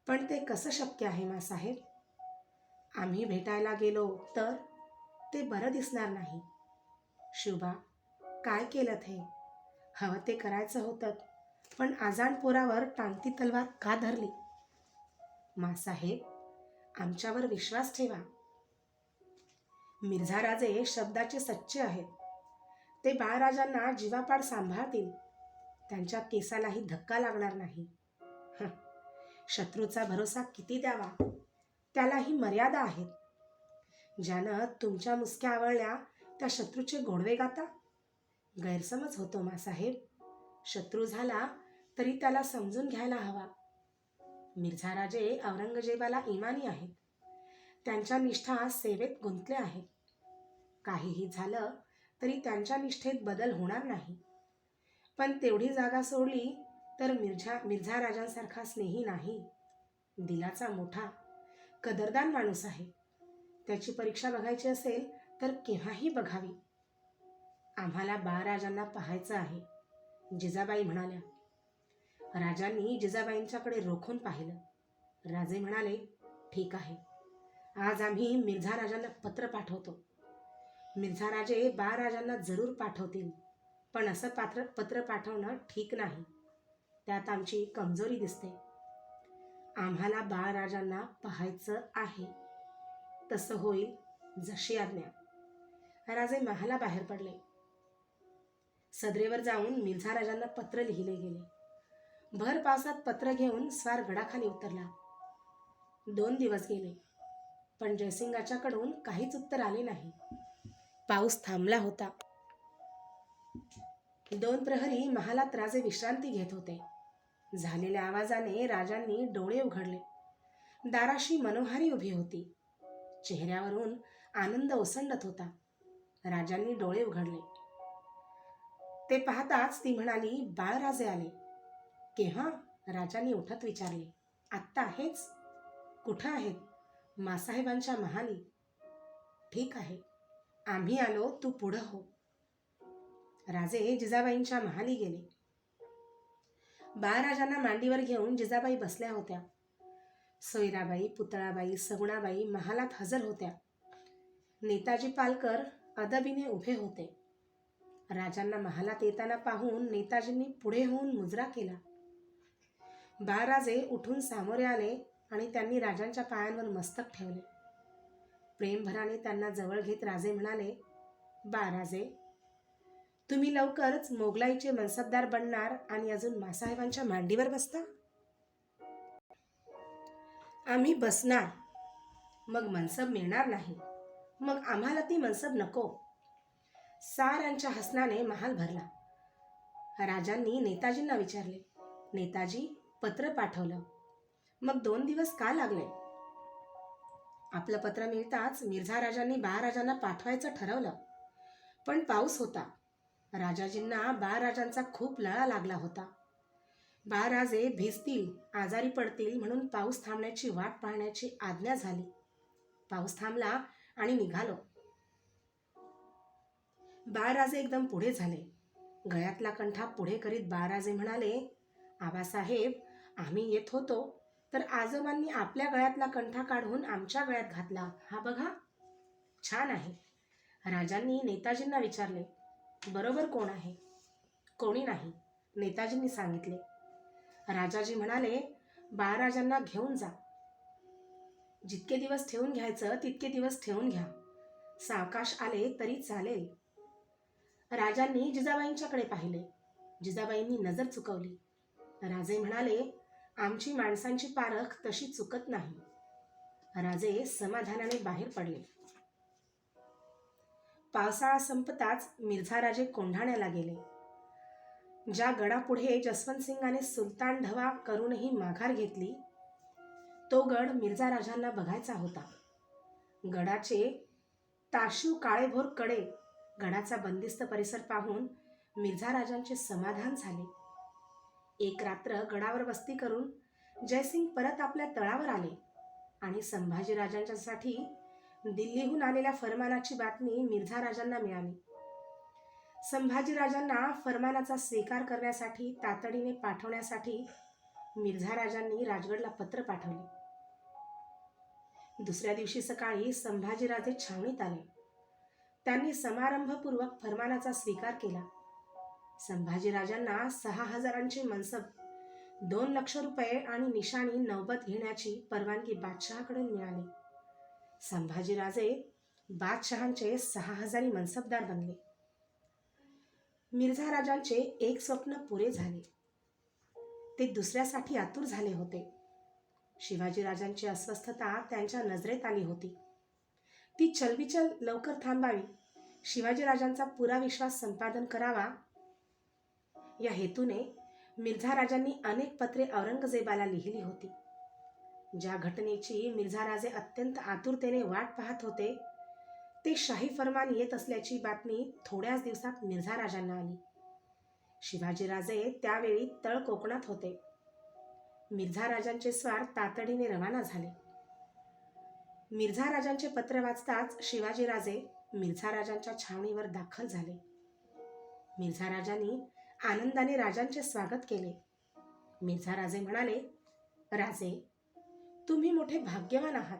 पण ते कसं शक्य आहे मासाहेब? आम्ही भेटायला गेलो तर ते बरं दिसणार नाही. शिवबा, काय केलं हे? हवं ते करायचं होतं, पण आजाण पोरावर टांगती तलवार का धरली? मासाहेब, आमच्यावर विश्वास ठेवा. मिर्झा राजे शब्दाचे सच्चे आहेत. ते बाळराजांना जीवापाड सांभाळतील. त्यांच्या केसालाही धक्का लागणार नाही. शत्रूचा भरोसा किती द्यावा? त्यालाही मर्यादा आहेत. ज्यानं तुमच्या मुसक्या आवळल्या त्या शत्रूचे गोडवे गाता? गैरसमज होतो मासाहेब. शत्रू झाला तरी त्याला समजून घ्यायला हवा. मिर्झा राजे औरंगजेबाला इमानी आहेत. त्यांच्या निष्ठा सेवेत गुंतले आहेत. काहीही झालं तरी त्यांच्या निष्ठेत बदल होणार नाही. पण तेवढी जागा सोडली तर मिर्झा राजांसारखा स्नेही नाही. दिलाचा मोठा, कदरदान माणूस आहे. त्याची परीक्षा बघायची असेल तर केव्हाही बघावी. आम्हाला बाळराजांना पाहायचं आहे, जिजाबाई म्हणाल्या. राजांनी जिजाबाईंच्याकडे रोखून पाहिलं. राजे म्हणाले, ठीक आहे. आज आम्ही मिर्झा राजांना पत्र पाठवतो. मिर्झा राजे बाळराजांना जरूर पाठवतील. पण असं पत्र पाठवणं ठीक नाही. त्यात आमची कमजोरी दिसते. आम्हाला बाळराजांना पाहायचं आहे. तसं होईल जशी आज्ञा. राजे महालाबाहेर पडले. सदरेवर जाऊन मिर्झा राजांना पत्र लिहिले गेले. भर पावसात पत्र घेऊन स्वार गडाखाली उतरला. 2 दिवस गेले, पण जयसिंगाच्याकडून काहीच उत्तर आले नाही. पाऊस थांबला होता. 2 प्रहरी महालात राजे विश्रांती घेत होते. झालेल्या आवाजाने राजांनी डोळे उघडले. दाराशी मनोहारी उभी होती. चेहऱ्यावरून आनंद ओसंडत होता. राजांनी डोळे उघडले. ते पाहताच ती म्हणाली, बाळराजे आले. केव्हा? राजांनी उठत विचारले. आत्ता आहेच. कुठं आहेत? मासाहेबांच्या महाली. ठीक आहे, आम्ही आलो, तू पुढं हो. राजे जिजाबाईंच्या महाली गेले. बाळराजांना मांडीवर घेऊन जिजाबाई बसल्या होत्या. सोयराबाई, पुतळाबाई, सगुणाबाई महालात हजर होत्या. नेताजी पालकर अदबीने उभे होते. राजांना महालात येताना पाहून नेताजींनी पुढे होऊन मुजरा केला. बाळराजे उठून सामोरे आले आणि त्यांनी राजांच्या पायांवर मस्तक ठेवले. प्रेमभराने त्यांना जवळ घेत राजे म्हणाले, बाळराजे, तुम्ही लवकरच मोगलाईचे मनसबदार बनणार आणि अजून मासाहेबांच्या मांडीवर बसता? आम्ही बसणार. मग मनसब मिळणार नाही. मग आम्हाला ती मनसब नको. साऱ्यांच्या हसनाने महाल भरला. राजांनी नेताजींना विचारले, नेताजी, पत्र पाठवलं. मग 2 दिवस का लागले? आपलं पत्र मिळताच मिर्झा राजांनी बाळराजांना पाठवायचं ठरवलं. पण पाऊस होता. राजाजींना बाळराजांचा खूप लळा लागला होता. बाळराजे भिजतील, आजारी पडतील म्हणून पाऊस थांबण्याची वाट पाहण्याची आज्ञा झाली. पाऊस थांबला आणि निघालो. बाळराजे एकदम पुढे झाले. गळ्यातला कंठा पुढे करीत बाळराजे म्हणाले, आबासाहेब, आम्ही येत होतो तर आजोबांनी आपल्या गळ्यातला कंठा काढून आमच्या गळ्यात घातला. हा बघा, छान आहे. राजांनी नेताजींना विचारले, बरोबर कोण आहे? कोणी नाही, नेताजींनी सांगितले. राजाजी म्हणाले, बाळराजांना घेऊन जा. जितके दिवस ठेवून घ्यायचं तितके दिवस ठेवून घ्या. सावकाश आले तरी चालेल. राजांनी जिजाबाईंच्याकडे पाहिले. जिजाबाईंनी नजर चुकवली. राजे म्हणाले, आमची माणसांची पारख तशी चुकत नाही. राजे समाधानाने बाहेर पडले. पावसाळा संपताच मिर्झाराजे कोंढाण्याला गेले. ज्या गडापुढे जसवंतसिंगाने सुलतान ढवा करूनही माघार घेतली, तो गड मिर्झाराजांना बघायचा होता. गडाचे ताशीव काळेभोर कडे, गडाचा बंदिस्त परिसर पाहून मिर्झाराजांचे समाधान झाले. एक रात्र गडावर वस्ती करून जयसिंग परत आपल्या तळावर आले आणि संभाजीराजांच्यासाठी दिल्लीहून आलेल्या फरमानाची बातमी मिर्झाराजांना मिळाली. संभाजीराजांना फरमानाचा स्वीकार करण्यासाठी तातडीने पाठवण्यासाठी मिर्झाराजांनी राजगडला पत्र पाठवले. दुसऱ्या दिवशी सकाळी संभाजीराजे छावणीत आले. त्यांनी समारंभपूर्वक फरमानाचा स्वीकार केला. संभाजीराजांना 6,000चे मनसब, 2 लाख रुपये आणि निशाणी नौबत घेण्याची परवानगी बादशहाकडून मिळाली. संभाजीराजे बादशहांचे 6,000 मनसबदार बनले. मिर्झाराजांचे एक स्वप्न पुरे झाले. ते दुसऱ्यासाठी आतुर झाले होते. शिवाजीराजांची अस्वस्थता त्यांच्या नजरेत आली होती. ती चलबिचल लवकर थांबावी, शिवाजीराजांचा पुरा विश्वास संपादन करावा, या हेतूने मिर्झाराजांनी अनेक पत्रे औरंगजेबाला लिहिली होती. ज्या घटनेची मिर्झाराजे अत्यंत आतुरतेने वाट पाहत होते, ते शाही फरमान येत असल्याची बातमी थोड्याच दिवसात मिर्झाराजांना आली. शिवाजीराजे त्यावेळी तळ कोकणात होते. मिर्झाराजांचे स्वार तातडीने रवाना झाले. मिर्झाराजांचे पत्र वाचताच शिवाजीराजे मिर्झाराजांच्या छावणीवर दाखल झाले. मिर्झाराजांनी आनंदाने राजांचे स्वागत केले. मिर्झाराजे म्हणाले, राजे, तुम्ही मोठे भाग्यवान आहात.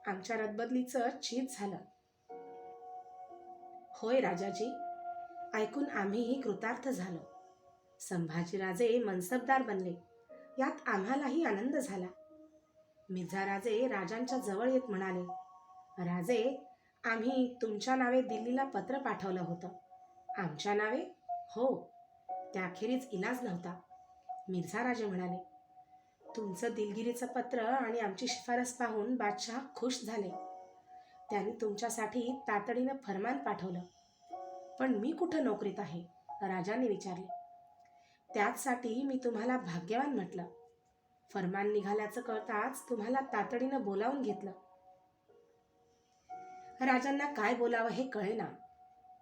आमच्या रदबदलीचं चीज झालं. होय राजाजी, ऐकून आम्हीही कृतार्थ झालो. संभाजीराजे मनसबदार बनले, यात आम्हालाही आनंद झाला. मिर्झाराजे राजांच्या जवळ येत म्हणाले, राजे, आम्ही तुमच्या नावे दिल्लीला पत्र पाठवलं होतं. आमच्या नावे? हो. त्याखेरीज इलाज नव्हता. मिर्झाराजे म्हणाले, तुमचं दिलगिरीचं पत्र आणि आमची शिफारस पाहून बादशहा खुश झाले. त्यांनी तुमच्यासाठी तातडीनं फरमान पाठवलं. पण मी कुठं नोकरीत आहे? राजांनी विचारले. त्याचसाठी मी तुम्हाला भाग्यवान म्हटलं. फरमान निघाल्याचं कळताच तुम्हाला तातडीनं बोलावून घेतलं. राजांना काय बोलावं हे कळेना.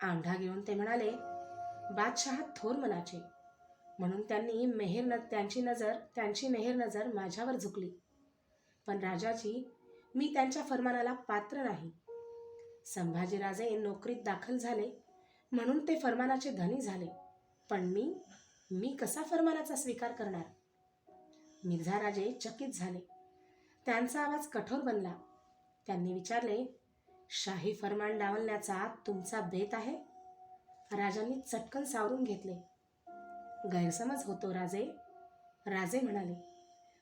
आंढा घेऊन ते म्हणाले, बादशहा थोर मनाचे, म्हणून त्यांची मेहेर नजर माझ्यावर झुकली. पण राजाजी, मी त्यांच्या फरमानाला पात्र नाही. संभाजीराजे नोकरीत दाखल झाले म्हणून ते फरमानाचे धनी झाले. पण मी कसा फरमानाचा स्वीकार करणार? मिर्झाराजे चकित झाले. त्यांचा आवाज कठोर बनला. त्यांनी विचारले, शाही फरमान डावलण्याचा तुमचा बेत आहे? राजांनी चटकन सावरून घेतले. गैरसमज होतो राजे. राजे म्हणाले,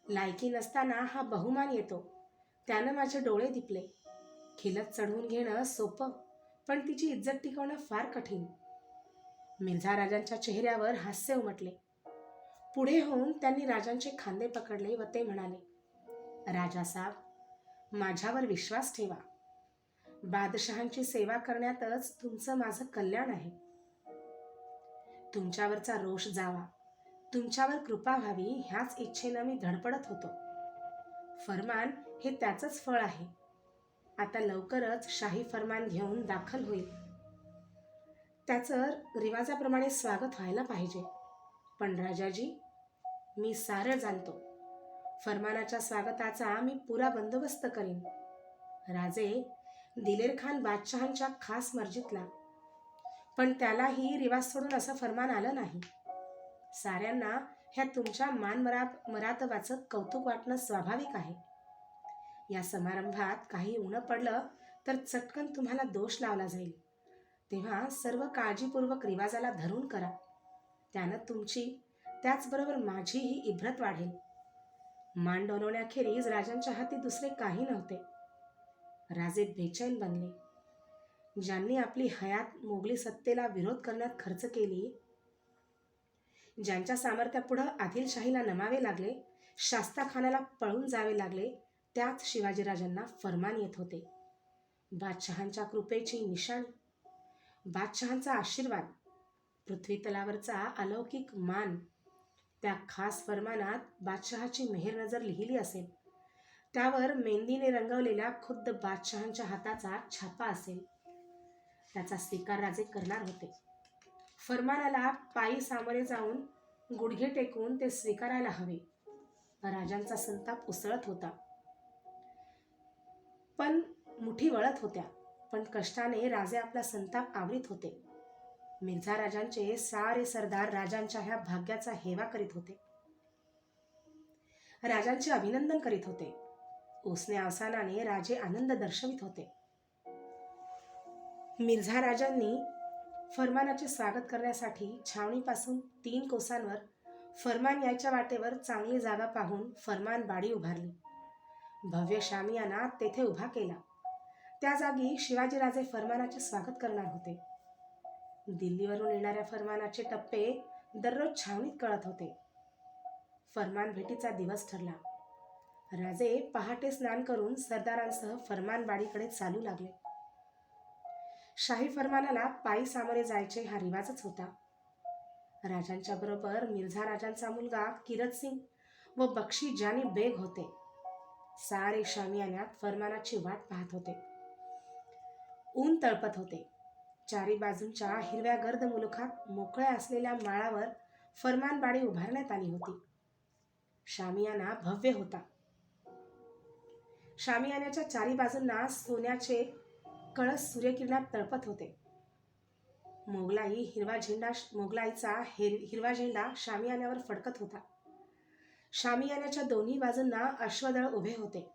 लायकी नसताना हा बहुमान येतो. त्यानं माझे डोळे दिपले. खिलत चढवून घेणं सोपं, पण तिची इज्जत टिकवणं फार कठीण. मिर्झाराजांच्या चेहऱ्यावर हास्य उमटले. पुढे होऊन त्यांनी राजांचे खांदे पकडले व ते म्हणाले, राजासाहेब, माझ्यावर विश्वास ठेवा. बादशहांची सेवा करण्यातच तुमचं माझं कल्याण आहे. तुमच्यावरचा रोष जावा, तुमच्यावर कृपा व्हावी, ह्याच इच्छेनं मी धडपडत होतो. फरमान हे त्याचंच फळ आहे. आता लवकरच शाही फरमान घेऊन दाखल होईल. त्याचं रिवाजाप्रमाणे स्वागत व्हायला पाहिजे. पण राजाजी, मी सारं जाणतो. फरमानाच्या स्वागताचा मी पुरा बंदोबस्त करीन. राजे, दिलेर खान बादशहांच्या खास मर्जीतला, पण त्यालाही रिवाज सोडून असं फरमान आलं नाही. साऱ्यांना ह्या तुमच्या मरातवाचं कौतुक वाटणं स्वाभाविक आहे. या समारंभात काही उणं पडलं तर चटकन तुम्हाला दोष लावला जाईल. तेव्हा सर्व काळजीपूर्वक रिवाजाला धरून करा. त्यानं तुमची त्याचबरोबर माझीही इब्रत वाढेल. मान डोलवण्याखेरीज राजांच्या हाती दुसरे काही नव्हते. राजे बेचैन बनले. ज्यांनी आपली हयात मोगली सत्तेला विरोध करण्यात खर्च केली, ज्यांच्या सामर्थ्यापुढं आदिलशाहीला नमावे लागले, शास्ताखानाला पळून जावे लागले, त्याच शिवाजीराजांना फरमान येत होते. बादशहांच्या कृपेची निशाणी, बादशहांचा आशीर्वाद, पृथ्वी तलावरचा अलौकिक मान. त्या खास फरमानात बादशहाची मेहर नजर लिहिली असेल. त्यावर मेहंदीने रंगवलेल्या खुद्द बादशहांच्या हाताचा छापा असेल. त्याचा स्वीकार राजे करणार होते. फरमानाला पायी सामोरे जाऊन गुडघे टेकून ते स्वीकारायला हवे. राजांचा संताप उसळत होता, पण मुठी वळत होत्या. पण कष्टाने राजे आपला संताप आवरीत होते. मिर्झा राजांचे सारे सरदार राजांच्या ह्या भाग्याचा हेवा करीत होते. राजांचे अभिनंदन करीत होते. उसने अवसानाने राजे आनंद दर्शवित होते. मिर्झा राजांनी फरमानाचे स्वागत करण्यासाठी छावणीपासून 3 कोसांवर फरमान यायच्या वाटेवर चांगली जागा पाहून फरमान बाडी उभारली. भव्य शामियाना तेथे उभा केला. त्या जागी शिवाजीराजे फरमानाचे स्वागत करणार होते. दिल्लीवरून येणाऱ्या फरमानाचे टप्पे दररोज छावणीत कळत होते. फरमान भेटीचा दिवस ठरला. राजे पहाटे स्नान करून सरदारांसह फरमानबाडीकडे चालू लागले. शाही फरमानाला पायी सामोरे जायचे हा रिवाजच होता. राजांच्या बरोबर मिर्झा राजांचा मुलगा किरत सिंग व बक्षी जानी बेग होते. सारे शामियान्यात फरमानाची वाट पाहत होते. ऊन तळपत होते. चारी बाजूंच्या हिरव्या गर्द मुलुखात मोकळ्या असलेल्या माळावर फरमानबाडी उभारण्यात आली होती. शामियाना भव्य होता. शामियान्याच्या चारी बाजूंना सोन्याचे कळस सूर्यकिरणात तळपत होते. मोगलाईचा हिरवा झेंडा शामियान्यावर फडकत होता. शामियान्याच्या दोन्ही बाजूंना अश्वदळ उभे होते.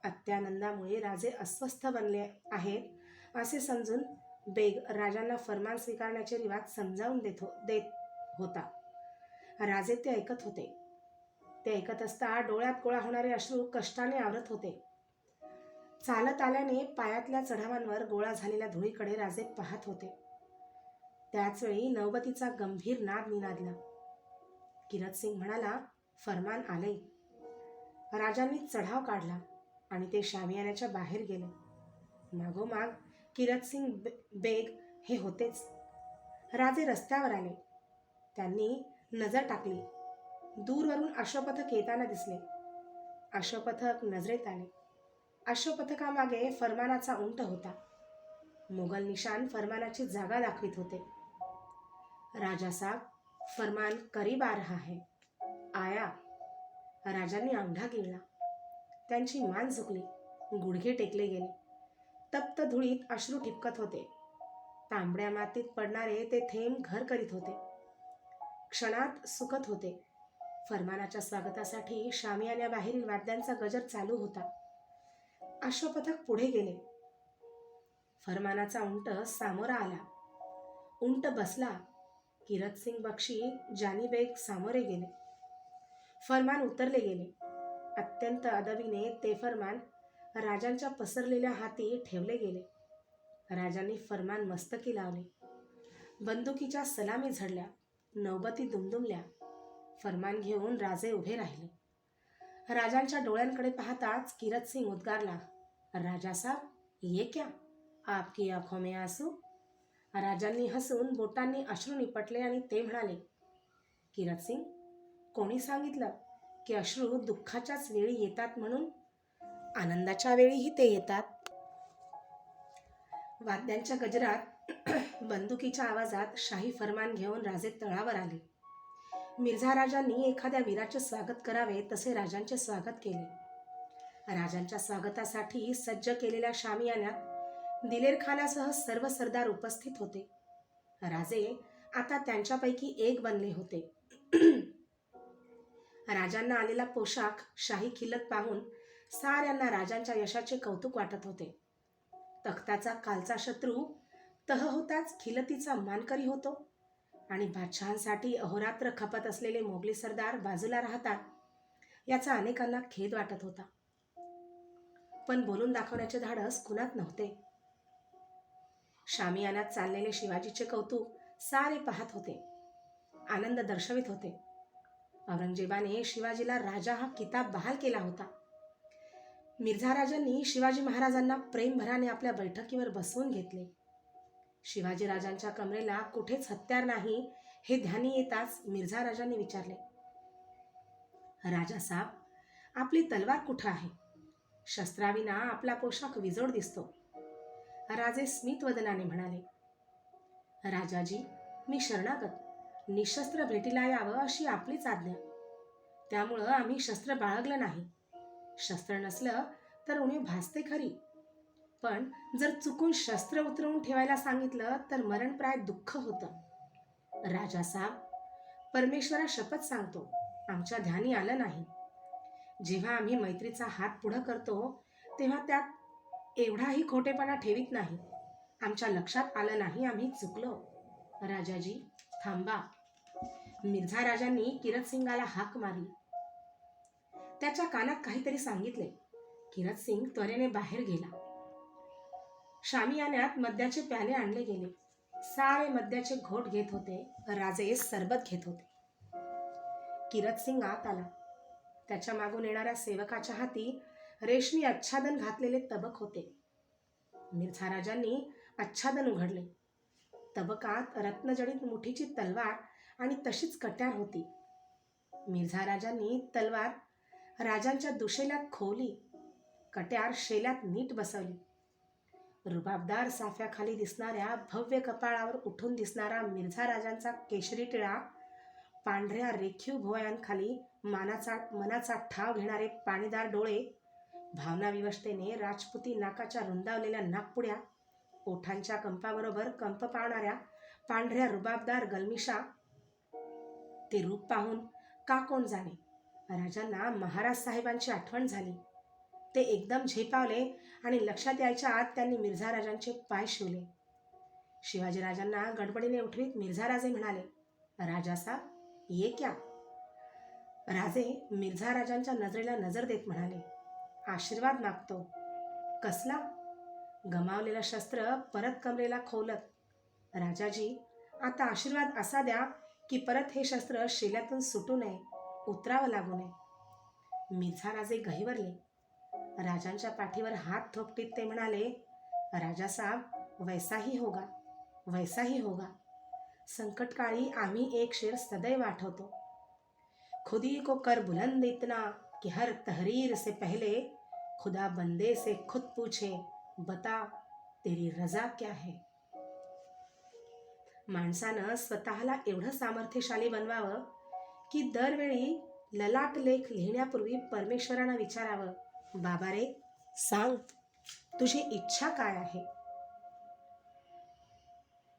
अत्यानंदामुळे राजे अस्वस्थ बनले आहेत असे समजून बेग राजांना फरमान स्वीकारण्याचे रिवाज समजावून देत होता. राजे ते ऐकत होते. ते ऐकत असता डोळ्यात गोळा होणारे अश्रू कष्टाने आवरत होते. चालत आल्याने पायातल्या चढावांवर गोळा झालेल्या धुळीकडे राजे पाहत होते. त्याचवेळी नौबतीचा गंभीर नाद निनादला. किरत सिंग म्हणाला, फरमान आले. राजांनी चढाव काढला आणि ते शामियान्याच्या बाहेर गेले. मागोमाग किरत सिंग बेग हे होतेच. राजे रस्त्यावर आले. त्यांनी नजर टाकली. दूरवरून अश्वपथक येताना दिसले. अश्वपथक नजरेत आले. अश्वपथकामागे फरमानाचा उंट होता. मोगल निशाण फरमानाची जागा दाखवित होते. राजा साहब, फरमान करीब आ रहा है. आया. राजांनी अंगठा गिळला. त्यांची मान झुकली. गुडघे टेकले गेले. तप्त धुळीत अश्रू ठिपकत होते. तांबड्या मातीत पडणारे ते थेंब घर करीत होते. क्षणात सुकत होते. फरमानाच्या स्वागतासाठी शामियान्याबाहेरील वाद्यांचा गजर चालू होता. अश्वपथक पुढे गेले. फरमानाचा उंट सामोरा आला. उंट बसला. किरत सिंग बक्षी जानी बेग सामोरे गेले. फरमान उतरले गेले. अत्यंत अदबीने ते फरमान राजांच्या पसरलेल्या हाती ठेवले गेले. राजांनी फरमान मस्तकी लावले. बंदुकीच्या सलामी झडल्या. नौबती दुमदुमल्या. फरमान घेऊन राजे उभे राहिले. राजांच्या डोळ्यांकडे पाहताच किरत सिंग उद्गारला, राजा साहब, ये क्या? आपकी आंखों में आंसू? राजांनी हसून बोटांनी अश्रू निपटले आणि ते म्हणाले, किरत सिंग, कोणी सांगितलं की अश्रू दुःखाच्याच वेळी येतात म्हणून? आनंदाच्या वेळीही ते येतात. वाद्यांच्या गजरात बंदुकीच्या आवाजात शाही फरमान घेऊन राजे तळावर आले. मिर्झा राजांनी एखाद्या वीराचे स्वागत करावे तसे राजांचे स्वागत केले. राजांच्या स्वागतासाठी सज्ज केलेल्या शामियान्यात दिलेर खानासह सर्व सरदार उपस्थित होते. राजे आता त्यांच्यापैकी एक बनले होते. राजांना आलेला पोशाख, शाही खिल्लत पाहून साऱ्यांना राजांच्या यशाचे कौतुक वाटत होते. तख्ताचा कालचा शत्रू तह होताच खिलतीचा मानकरी होतो आणि बादशहांसाठी अहोरात्र खपत असलेले मोगली सरदार बाजूला राहतात, याचा अनेकांना खेद वाटत होता. पण बोलून दाखवण्याचे धाडस कुणात नव्हते. शामियानात चाललेले शिवाजीचे कौतुक सारे पाहत होते, आनंद दर्शवित होते. औरंगजेबाने शिवाजीला राजा हा किताब बहाल केला होता. मिर्झा राजांनी शिवाजी महाराजांना प्रेमभराने आपल्या बैठकीवर बसवून घेतले. शिवाजी राजांच्या कमरेला कुठेच हत्यार नाही हे ध्यानी येताच मिर्झा राजांनी विचारले, राजासाहेब, आपली तलवार कुठं आहे? शस्त्राविना आपला पोशाख विजोड दिसतो. राजे स्मित वदनाने म्हणाले, राजाजी, मी शरणागत, निशस्त्र भेटीला यावं अशी आपलीच आज्ञा. त्यामुळं आम्ही शस्त्र बाळगलं नाही. शस्त्र नसलं तर उणीव भासते खरी, पण जर चुकून शस्त्र उतरवून ठेवायला सांगितलं तर मरणप्राय दुःख होतं. राजासाहेब, परमेश्वरा शपथ सांगतो, आमच्या ध्यानी आलं नाही. जेव्हा आम्ही मैत्रीचा हात पुढं करतो तेव्हा त्यात एवढाही खोटेपणा ठेवीत नाही. आमच्या लक्षात आलं नाही आम्ही चुकलो. राजाजी, थांबा. मिर्झा राजांनी किरत सिंगाला हाक मारली. त्याच्या कानात काहीतरी सांगितले. किरत सिंग त्वरेने बाहेर गेला. शामियान्यात मद्याचे प्याले आणले गेले. सारे मद्याचे घोट घेत होते. राजे सरबत घेत होते. किरत सिंग आत आला. त्याच्या मागून येणाऱ्या सेवकाच्या हाती रेशमी आच्छादन घातलेले तबक होते. मिर्झा राजांनी आच्छादन उघडले. तबकात रत्नजडित मुठीची तलवार आणि तशीच कट्यार होती. मिर्झा राजांनी तलवार राजांच्या दुशेल्यात खोवली. कट्यार शेल्यात नीट बसवली. रुबाबदार साफ्याखाली दिसणाऱ्या भव्य कपाळावर उठून दिसणारा मिर्झा राजांचा केशरी टिळा, पांढऱ्या रेखीव भुवयांखाली मनाचा ठाव घेणारे पाणीदार डोळे, भावनाविवशतेने राजपुती नाकाच्या रुंदावलेल्या नाकपुड्या, ओठांच्या कंपाबरोबर कंप पावणाऱ्या पांढऱ्या रुबाबदार गलमिशा, ते रूप पाहून का कोण जाणे राजांना महाराज साहेबांची आठवण झाली. ते एकदम झेपावले आणि लक्षात यायच्या आत त्यांनी मिर्झा राजांचे पाय शिवले. शिवाजीराजांना गडबडीने उठवीत मिर्झा राजे म्हणाले, राजासाहेब, ये क्या? राजे मिर्झा राजांच्या नजरेला नजर देत म्हणाले, आशीर्वाद मागतो. कसला? गमावलेलं शस्त्र परत कमरेला खोवलत. राजाजी, आता आशीर्वाद असा द्या की परत हे शस्त्र शेल्यातून सुटू नये, उतरावं लागू नये. मिर्झा राजे गहिवरले. राजांच्या पाठीवर हात थोपटीत ते म्हणाले, राजासाहेब, वैसा ही होगा, वैसा ही होगा. संकटकाळी आम्ही एक शेर सदैव आठवतो. खुदी को कर बुलंद इतना कि हर तहरीर से पहले खुदा बंदे से खुद पूछे, बता तेरी रजा क्या है. माणसानं स्वतःला एवढं सामर्थ्यशाली बनवावं की दरवेळी ललाट लेख लिहिण्यापूर्वी परमेश्वरानं विचारावं, बाबा रे, सांग, तुझी इच्छा काय आहे.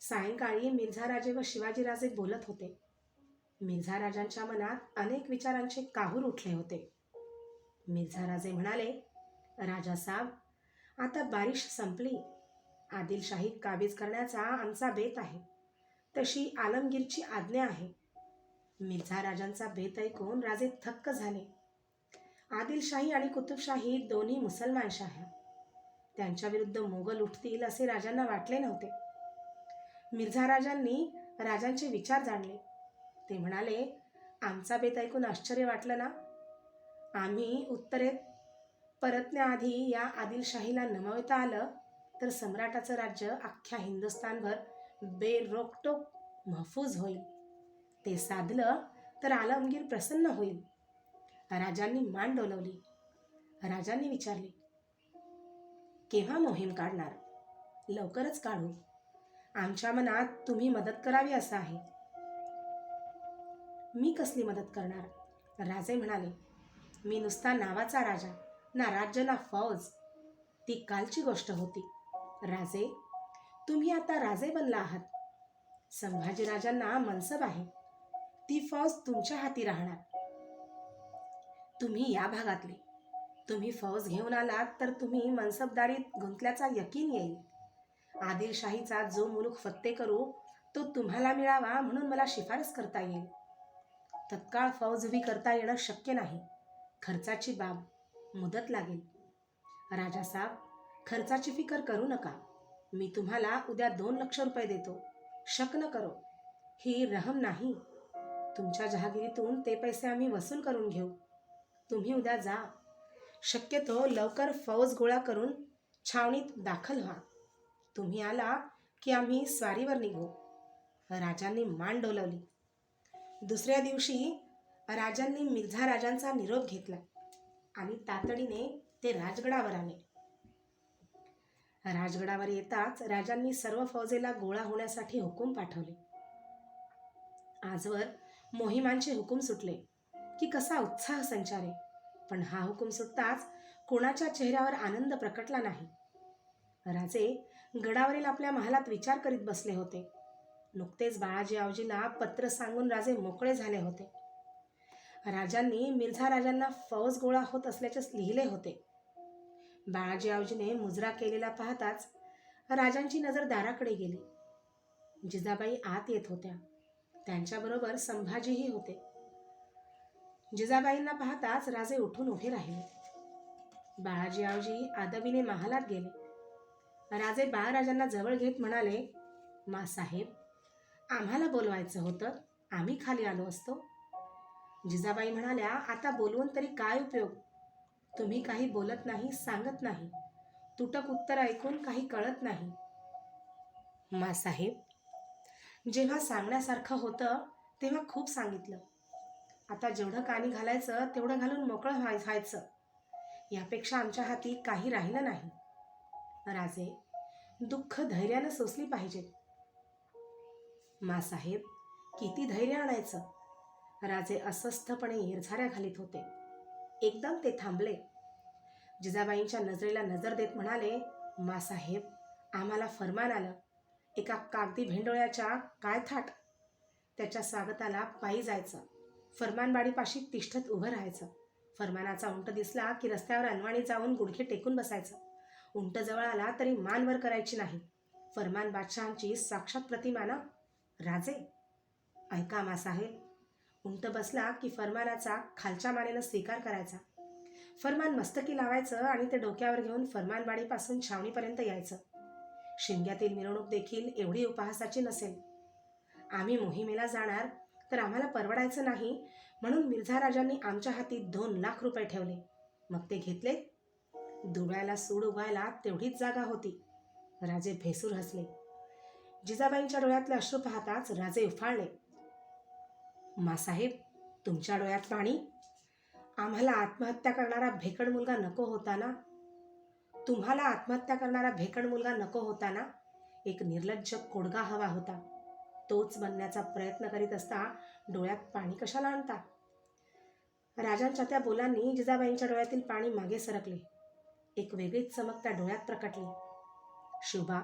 सायंकाळी मिर्झा राजे व शिवाजीराजे बोलत होते. मिर्झा राजांच्या मनात अनेक विचारांचे काहूर उठले होते. मिर्झा राजे म्हणाले, राजासाहेब, आता बारिश संपली. आदिलशाही काबीज करण्याचा आमचा बेत आहे. तशी आलमगीरची आज्ञा आहे. मिर्झा राजांचा बेत ऐकून राजे थक्क झाले. आदिलशाही आणि कुतुबशाही दोन्ही मुसलमान शाह्या. त्यांच्या विरुद्ध मोगल उठतील असे राजांना वाटले नव्हते. मिर्झा राजांनी राजांचे विचार जाणले. ते म्हणाले, आमचा बेत ऐकून आश्चर्य वाटलं ना? आम्ही उत्तरेत परतण्याआधी या आदिलशाहीला नमवता आलं तर सम्राटाचं राज्य अख्ख्या हिंदुस्थानभर बेरोकटोक महफूज होईल. ते साधलं तर आलमगीर प्रसन्न होईल. राजांनी मान डोलवली. राजांनी विचारले, केव्हा मोहीम काढणार? लवकरच काढू. आमच्या मनात तुम्ही मदत करावी असं आहे. मी कसली मदत करणार? राजे म्हणाले, मी नुसता नावाचा राजा, ना राज्य ना फौज. ती कालची गोष्ट होती. राजे, तुम्ही आता राजे बनला आहात. संभाजीराजांना मनसब आहे. ती फौज तुमच्या हाती राहणार. तुम्ही या भागातले. तुम्ही फौज घेऊन आलात तर तुम्ही मनसबदारीत गुंतल्याचा यकीन येईल. आदिलशाहीचा जो मुलूक फत्ते करू तो तुम्हाला मिळावा म्हणून मला शिफारस करता येईल. तत्काळ फौज उभी करता येणं शक्य नाही. खर्चाची बाब, मुदत लागेल. राजासाहेब, खर्चाची फिकर करू नका. मी तुम्हाला उद्या 2 लाख रुपये देतो. शक न करो. ही रहम नाही. तुमच्या जहागिरीतून ते पैसे आम्ही वसूल करून घेऊ. तुम्ही उद्या जा. शक्यतो लवकर फौज गोळा करून छावणीत दाखल व्हा. तुम्ही आला की आम्ही स्वारीवर निघू. राजांनी मान डोलवली. दुसऱ्या दिवशी राजांनी मिर्झा राजांचा निरोप घेतला आणि तातडीने ते राजगडावर आले. राजगडावर येताच राजांनी सर्व फौजेला गोळा होण्यासाठी हुकूम पाठवले. आजवर मोहिमांचे हुकूम सुटले की कसा उत्साह संचारे, पण हा हुकूम सुटताच कोणाच्या चेहऱ्यावर आनंद प्रकटला नाही. राजे गडावरील आपल्या महालात विचार करीत बसले होते. नुकतेच बाळाजी आवजीला पत्र सांगून राजे मोकळे झाले होते. राजांनी मिर्झा राजांना फौज गोळा होत असल्याचे लिहिले होते. बाळाजी आवजीने मुजरा केलेला पाहताच राजांची नजर दाराकडे गेली. जिजाबाई आत येत होत्या. त्यांच्याबरोबर संभाजीही होते. जिजाबाईंना पाहताच राजे उठून उभे राहिले. बाळाजी आवजी आदबीने महालात गेले. राजे बाळराजांना जवळ घेत म्हणाले, मासाहेब, आम्हाला बोलवायचं होतं, आम्ही खाली आलो असतो. जिजाबाई म्हणाल्या, आता बोलवून तरी काय उपयोग? तुम्ही काही बोलत नाही, सांगत नाही. तुटक उत्तर ऐकून काही कळत नाही. मासाहेब, जेव्हा सांगण्यासारखं होतं तेव्हा खूप सांगितलं. आता जेवढं कानी घालायचं तेवढं घालून मोकळं व्हायचं. यापेक्षा आमच्या हाती काही राहिलं नाही. राजे, दुःख धैर्यानं सोसली पाहिजेत. मासाहेब, किती धैर्य आणायचं? राजे अस्वस्थपणे येरझाऱ्या घालीत होते. एकदम ते थांबले. जिजाबाईंच्या नजरेला नजर देत म्हणाले, मासाहेब, आम्हाला फरमान आलं. एका कागदी भेंडोळ्याच्या काय थाट. त्याच्या स्वागताला पायी जायचं. फरमानबाडीपाशी तिष्ठत उभं राहायचं. फरमानाचा उंट दिसला की रस्त्यावर अनवाणी जाऊन गुडघे टेकून बसायचं. उंट जवळ आला तरी मान वर करायची नाही. फरमान बादशहांची साक्षात प्रतिमा ना. राजे, ऐका मासाहेब, उंट बसला की फरमानाचा खालच्या मानेनं स्वीकार करायचा. फरमान मस्तकी लावायचं आणि ते डोक्यावर घेऊन फरमानबाडीपासून छावणीपर्यंत यायचं. शिमग्यातील मिरवणूक देखील एवढी उपहासाची नसेल. आम्ही मोहिमेला जाणार तर आम्हाला परवडायचं नाही म्हणून मिर्झा राजांनी आमच्या हाती 2 लाख रुपये ठेवले. मग ते घेतले. दुबळ्याला सूड उगायला तेवढीच जागा होती. राजे भेसूर हसले. जिजाबाईंच्या डोळ्यातले अश्रू पाहताच राजे उफाळले. मासाहेब, तुमच्या डोळ्यात पाणी? आम्हाला आत्महत्या करणारा भेकड मुलगा नको होता ना? तुम्हाला आत्महत्या करणारा भेकड मुलगा नको होता ना? एक निर्लज्ज कोडगा हवा होता. तोच बनण्याचा प्रयत्न करीत असता डोळ्यात पाणी कशाला आणता? राजांच्या त्या बोलांनी जिजाबाईंच्या डोळ्यातील पाणी मागे सरकले. एक वेगळीच चमक त्या डोळ्यात प्रकटली. शुभा,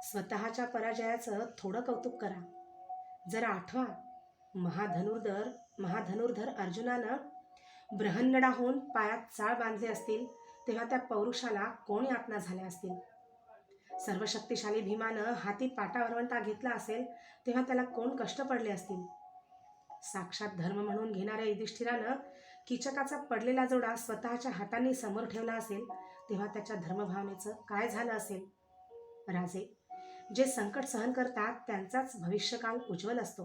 स्वतःच्या पराजयाचं थोडं कौतुक करा. जरा आठवा, महाधनुर्धर अर्जुनानं ब्रहन्नडाहून पायात चाळ बांधले असतील तेव्हा त्या पौरुषाला कोण यातना झाल्या असतील. सर्व शक्तिशाली भीमानं हाती पाटा वरवंटा घेतला असेल तेव्हा त्याला कोण कष्ट पडले असतील. साक्षात धर्म म्हणून घेणाऱ्या युधिष्ठिरानं कीचकाचा पडलेला जोडा स्वतःच्या हातांनी समोर ठेवला असेल तेव्हा त्याच्या धर्मभावनेचं काय झालं असेल. राजे, जे संकट सहन करतात त्यांचाच भविष्यकाल उज्ज्वल असतो.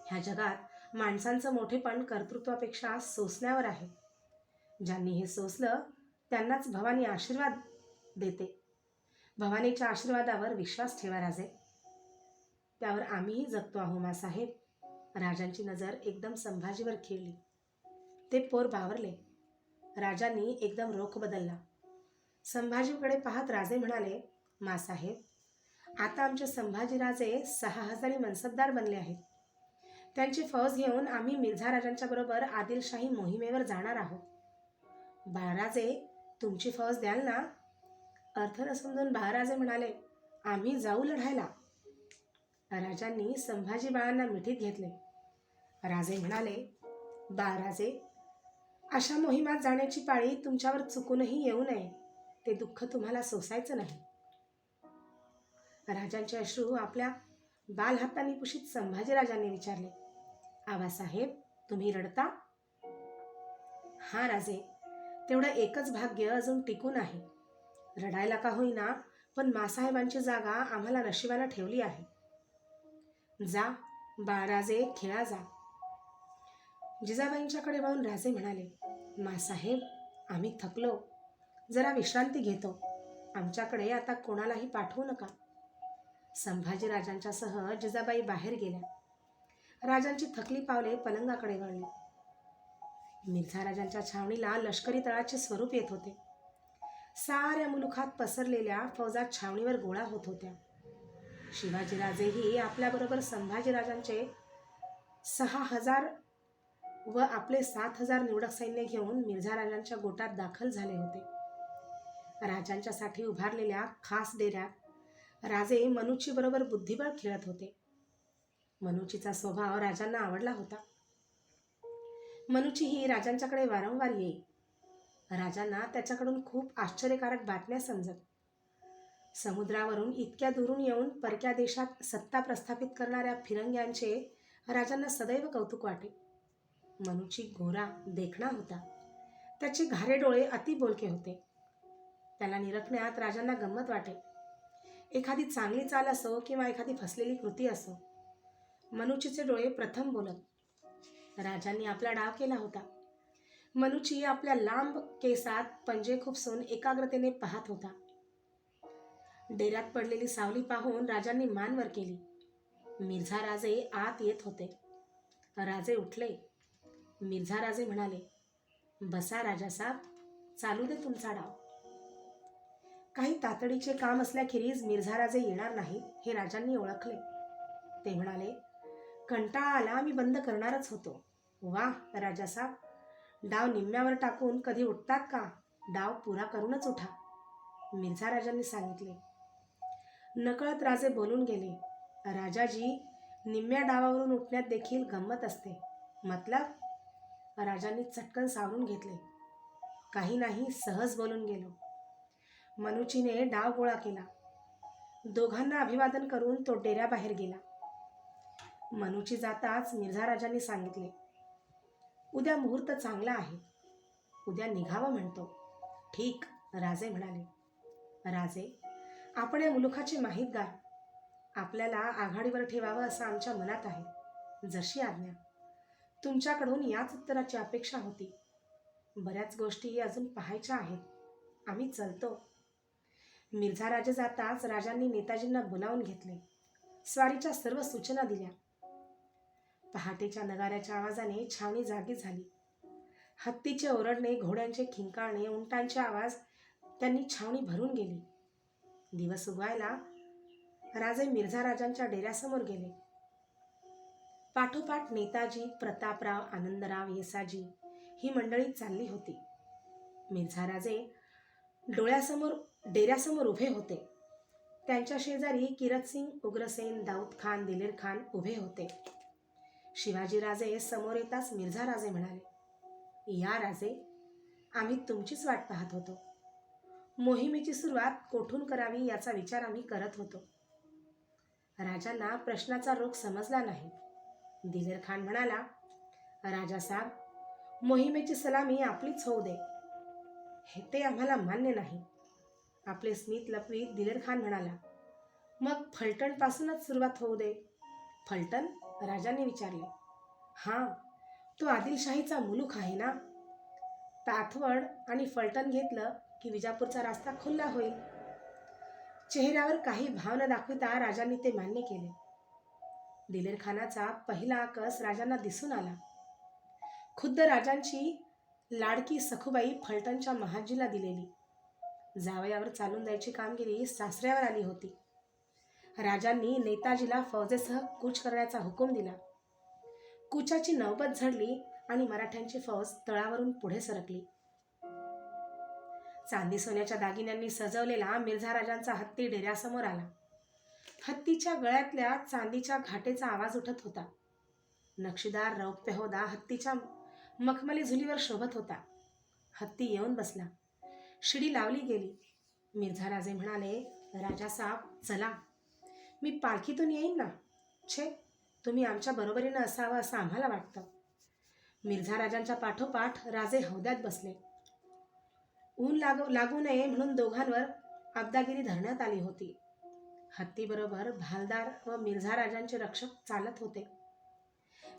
ह्या जगात माणसांचं मोठेपण कर्तृत्वापेक्षा सोसण्यावर आहे. ज्यांनी हे सोसलं त्यांनाच भवानी आशीर्वाद देते. भवानीच्या आशीर्वादावर विश्वास ठेवा राजे. त्यावर आम्हीही जगतो आहो मासाहेब. राजांची नजर एकदम संभाजीवर खिळली. ते पोर बावरले. राजांनी एकदम रोख बदलला. संभाजीकडे पाहत राजे म्हणाले, मासाहेब, आता आमचे संभाजीराजे 6000 मनसबदार बनले आहेत. त्यांची फौज घेऊन आम्ही मिर्झा राजांच्या बरोबर आदिलशाही मोहिमेवर जाणार आहोत. बाळराजे, तुमची फौज द्याल ना? अर्थ न समजून बाळराजे म्हणाले, आम्ही जाऊ लढायला. राजांनी संभाजी बाळांना मिठीत घेतले. राजे म्हणाले, बाळराजे, अशा मोहिमात जाण्याची पाळी तुमच्यावर चुकूनही येऊ नये. ते दुःख तुम्हाला सोसायचं नाही. राजांचे अश्रू आपल्या बाल हातांनी पुशीत संभाजीराजांनी विचारले, आबासाहेब, तुम्ही रडता? हा राजे, तेवढं एकच भाग्य अजून टिकून आहे. रडायला का होईना, पण मासाहेबांची जागा आम्हाला नशिबानं ठेवली आहे. जा बाळराजे, खेळा जा. जिजाबाईंच्याकडे पाहून राजे म्हणाले, मासाहेब, आम्ही थकलो, जरा विश्रांती घेतो. आमच्याकडे आता कोणालाही पाठवू नका. संभाजीराजांच्या सह जिजाबाई बाहेर गेल्या. राजांची थकली पावले पलंगाकडे वळली. मिर्झा राजांच्या छावणीला लष्करी तळाचे स्वरूप येत होते. साऱ्या मुलुखात पसरलेल्या फौजा छावणीवर गोळा होत होत्या. शिवाजीराजेही आपल्याबरोबर संभाजीराजांचे 6,000 व आपले 7,000 निवडक सैन्य घेऊन मिर्झा राजांच्या गोटात दाखल झाले होते. राजांच्यासाठी उभारलेल्या खास डेऱ्यात राजे मनूची बरोबर बुद्धिबळ खेळत होते. मनूचीचा स्वभाव राजांना आवडला होता. मनूची ही राजांच्याकडे वारंवार येई. राजांना त्याच्याकडून खूप आश्चर्यकारक बातम्या समजत. समुद्रावरून इतक्या दुरून येऊन परक्या देशात सत्ता प्रस्थापित करणाऱ्या फिरंग्यांचे राजांना सदैव कौतुक वाटे. मनूची गोरा देखणा होता. त्याचे घारे डोळे अति बोलके होते. त्याला निरखण्यात राजांना गंमत वाटे. एखादी चांगली चाल असो किंवा एखादी फसलेली कृती असो, मनूचीचे डोळे प्रथम बोलत. राजांनी आपला डाव केला होता. मनूची आपल्या लांब केसात पंजे खुपसून एकाग्रतेने पाहत होता. डेऱ्यात पडलेली सावली पाहून राजांनी मान वर केली. मिर्झा राजे आत येत होते. राजे उठले. मिर्झा राजे म्हणाले, बसा राजासाहेब, चालू दे तुमचा डाव. काही तातडीचे काम असल्याखेरीज मिर्झा राजे येणार नाही हे राजांनी ओळखले. ते म्हणाले, कंटाळा आला, मी बंद करणारच होतो. वा राजासाहेब, डाव निम्म्यावर टाकून कधी उठतात का? डाव पुरा करूनच उठा, मिर्झा राजांनी सांगितले. नकळत राजे बोलून गेले, राजाजी, निम्म्या डावावरून उठण्यात देखील गंमत असते. मतलब? राजांनी चटकन सावरून घेतले. काही नाही, सहज बोलून गेलो. मनूचीने डाव गोळा केला. दोघांना अभिवादन करून तो डेऱ्याबाहेर गेला. मनूची जाताच मिर्झा राजांनी सांगितले, उद्या मुहूर्त चांगला आहे, उद्या निघावं म्हणतो. ठीक, राजे म्हणाले. राजे, आपण या मुलुखाचे माहितगार. आपल्याला आघाडीवर ठेवावं असं आमच्या मनात आहे. जशी आज्ञा. तुमच्याकडून याच उत्तराची अपेक्षा होती. बऱ्याच गोष्टी अजून पाहायच्या आहेत. आम्ही चलतो. मिर्झा राजे जाताच राजांनी नेताजींना बोलावून घेतले. स्वारीच्या सर्व सूचना दिल्या. पहाटेच्या नगाऱ्याच्या आवाजाने छावणी जागी झाली. हत्तीचे ओरडणे, घोड्यांचे खिंकाळणे, उंटांचे आवाज त्यांनी छावणी भरून गेली. दिवस उगवायला राजे मिर्झा राजांच्या डेऱ्यासमोर गेले. पाठोपाठ नेताजी, प्रतापराव, आनंदराव, येसाजी ही मंडळी चालली होती. मिर्झा राजे डेऱ्यासमोर उभे होते. त्यांच्या शेजारी किरतसिंग, उग्रसेन, दाऊद खान, दिलेर खान उभे होते. शिवाजीराजे समोर येताच मिर्झा राजे म्हणाले, या राजे, आम्ही तुमचीच वाट पाहत होतो. मोहिमेची सुरुवात कोठून करावी याचा विचार आम्ही करत होतो. राजांना प्रश्नाचा रोख समजला नाही. दिलेर खान म्हणाला, राजासाहेब, मोहिमेची सलामी आपलीच होऊ दे. हे ते आम्हाला मान्य नाही. आपले स्मित लपवीत दिलेर खान म्हणाला, मग फलटण पासूनच सुरुवात होऊ दे. फलटण? राजांनी विचारले. हां, तो आदिलशाहीचा मुलूक आहे ना. ताथवड आणि फलटण घेतलं की विजापूरचा रस्ता खुल्ला होईल. चेहऱ्यावर काही भाव न दाखविता राजांनी ते मान्य केले. दिलेर खानाचा पहिला आकस राजांना दिसून आला. खुद्द राजांची लाडकी सखुबाई फलटणच्या महाजीला दिलेली. जावयावर चालून जायची कामगिरी सासऱ्यावर आली होती. राजांनी नेताजीला फौजेसह कूच करण्याचा हुकूम दिला. कूचाची नौबत झडली आणि मराठ्यांची फौज तळावरून पुढे सरकली. चांदी सोन्याच्या दागिन्यांनी सजवलेला मिर्झा राजांचा हत्ती डेऱ्यासमोर आला. हत्तीच्या गळ्यातल्या चांदीच्या घाटेचा आवाज उठत होता. नक्षीदार रौप्य होदा हत्तीच्या मखमली झुलीवर शोभत होता. हत्ती येऊन बसला. शिडी लावली गेली. मिर्झा राजे म्हणाले, राजासाहेब चला, मी पालखीतून येईन ना. छे, तुम्ही आमच्या बरोबरीनं असावं असं आम्हाला वाटतं. मिर्झा राजांच्या पाठोपाठ राजे हौद्यात बसले. ऊन लागू नये म्हणून दोघांवर अब्दागिरी धरण्यात आली होती. हत्तीबरोबर भालदार व मिर्झा राजांचे रक्षक चालत होते.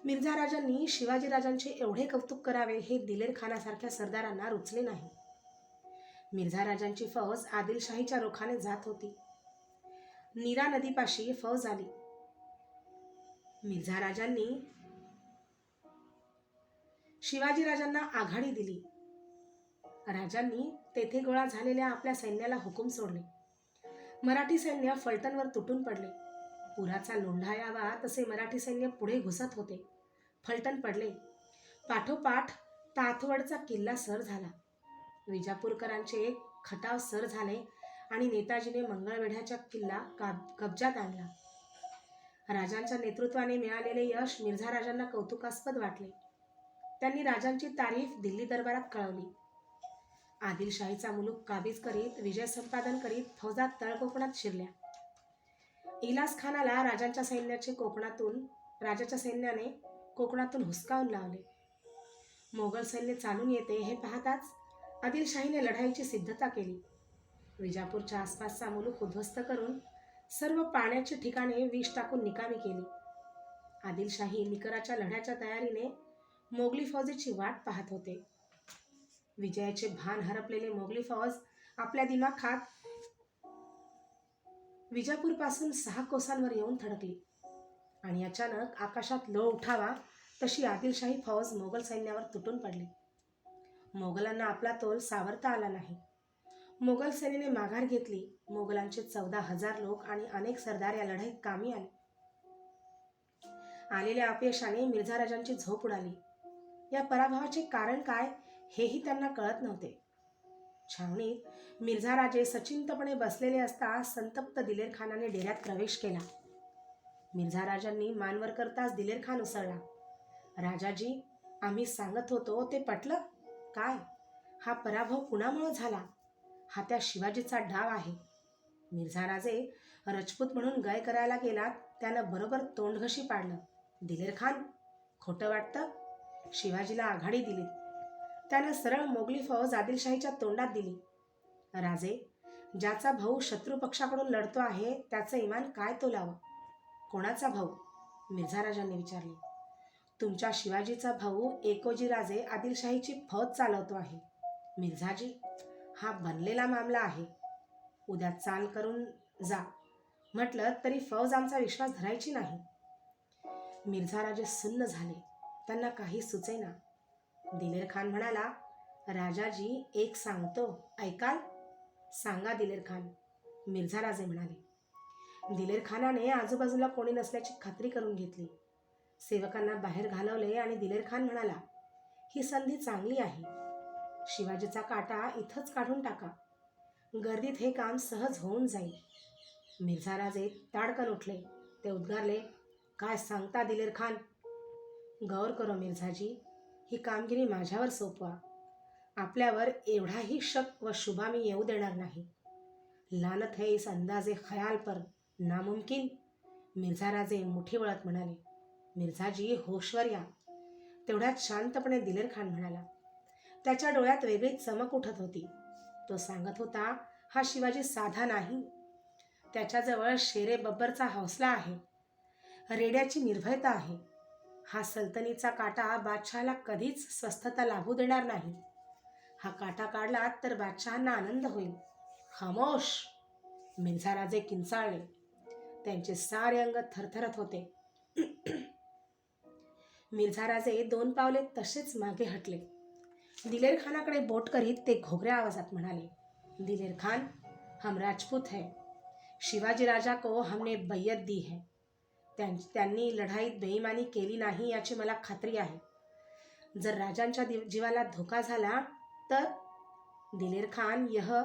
मिर्झा राजांनी शिवाजी राजांचे एवढे कौतुक करावे हे दिलेर खानासारख्या सरदारांना रुचले नाही. मिर्झा राजांची फौज आदिलशाहीच्या रोखाने जात होती. नीरा नदीपाशी फौज आली. मिर्झा राजांनी शिवाजी राजांना आघाडी दिली. राजांनी तेथे गोळा झालेल्या आपल्या सैन्याला हुकूम सोडले. मराठी सैन्य फलटणवर तुटून पडले. पुराचा लोंढा यावा तसे मराठी सैन्य पुढे घुसत होते. फलटण पडले. पाठोपाठ ताथवडचा किल्ला सर झाला. विजापूरकरांचे खटाव सर झाले आणि नेताजीने मंगळवेढ्याचा किल्ला कब्जात आणला. राजांच्या नेतृत्वाने मिळालेले यश मिर्झा राजांना कौतुकास्पद वाटले. त्यांनी राजांची तारीफ दिल्ली दरबारात कळवली. आदिलशाहीचा मुलूक काबीज करीत विजय संपादन करीत फौजा तळकोकणात शिरल्या. इलास खानाला राजाच्या सैन्याने कोकणातून हुसकावून लावले. मोगल सैन्य चालून येते हे पाहताच आदिलशाहीने लढाईची सिद्धता केली. विजापूरच्या आसपासचा मुलूक उद्ध्वस्त करून सर्व पाण्याची ठिकाणे विष टाकून निकामी केली. आदिलशाही निकराच्या लढ्याच्या तयारीने मोगली फौजेची वाट पाहत होते. विजयाचे भान हरपलेले मोगली फौज आपल्या दिमाखात विजापूरपासून 6 कोसांवर येऊन थडकली आणि अचानक आकाशात लोळ उठावा तशी आदिलशाही फौज मोगल सैन्यावर तुटून पडली. मोगलांना आपला तोल सावरता आला नाही. मोगल सेनेने माघार घेतली. मोगलांचे 14,000 लोक आणि अनेक सरदार या लढाईत कामी आले. आलेल्या अपयशाने मिर्झा राजांची झोप उडाली. या पराभवाचे कारण काय हेही त्यांना कळत नव्हते. छावणीत मिर्झा राजे सचिंतपणे बसलेले असता संतप्त दिलेर खानाने डेऱ्यात प्रवेश केला. मिर्झा राजांनी मानवर करताच दिलेर खान उसळला. राजाजी, आम्ही सांगत होतो ते पटलं काय? हा पराभव कुणामुळे झाला? हा त्या शिवाजीचा डाव आहे. मिर्झा राजे राजपूत म्हणून गय करायला गेलात, त्यानं बरोबर तोंडघशी पाडलं. दिलेर खान, खोटं वाटतं? शिवाजीला आघाडी दिली. त्यानं सरळ मोगली फौज आदिलशाहीच्या तोंडात दिली. राजे, ज्याचा भाऊ शत्रू पक्षाकडून लढतो आहे त्याचं इमान काय तोलावं? कोणाचा भाऊ? मिर्झा राजांनी विचारले. तुमच्या शिवाजीचा भाऊ एकोजी राजे आदिलशाहीची फौज चालवतो आहे. मिर्झाजी, हा बनलेला मामला आहे. उद्या चाल करून जा म्हटलं तरी फौज आमचा विश्वास धरायची नाही. मिर्झा राजे सुन्न झाले. त्यांना काही सुचेना. दिलेर खान म्हणाला, राजाजी, एक सांगतो, ऐकाल? सांगा दिलेर खान, मिर्झा राजे म्हणाले. दिलेर खानाने आजूबाजूला कोणी नसल्याची खात्री करून घेतली. सेवकांना बाहेर घालवले आणि दिलेर खान म्हणाला, ही संधी चांगली आहे. शिवाजीचा काटा इथंच काढून टाका. गर्दीत हे काम सहज होऊन जाईल. मिर्झा राजे ताडकन उठले. ते उद्गारले, काय सांगता दिलेर खान? गौर करो मिर्झाजी, ही कामगिरी माझ्यावर सोपवा. आपल्यावर एवढाही शक व शुभा मी येऊ देणार नाही. लानत है इस अंदाजे ख्याल पर, नामुमकिन. मिर्झा राजे मुठी वळत म्हणाले. मिर्झाजी, होशवर या. तेवढ्यात शांतपणे दिलेर खान म्हणाला. त्याच्या डोळ्यात वेगळी चमक उठत होती. तो सांगत होता, हा शिवाजी साधा नाही. त्याच्याजवळ शेरे बब्बरचा हौसला आहे. रेड्याची निर्भयता आहे. हा सल्तनीचा काटा बादशहाला कधीच स्वस्थता लाभू देणार नाही. हा काटा काढला तर बादशहांना आनंद होईल. खामोश! मिर्झा राजे किंचाळले. त्यांचे सारे अंग थरथरत होते. मिर्झा राजे 2 पावले तसेच मागे हटले. दिलेर खानाकडे बोट करीत ते घोगऱ्या आवाजात म्हणाले, दिलेर खान, हम राजपूत है. शिवाजी राजा को हमने बैयत दी है. त्यांनी लढाईत बेईमानी केली नाही याची मला खात्री आहे. जर राजांच्या जीवाला धोका झाला तर? दिलेर खान, यह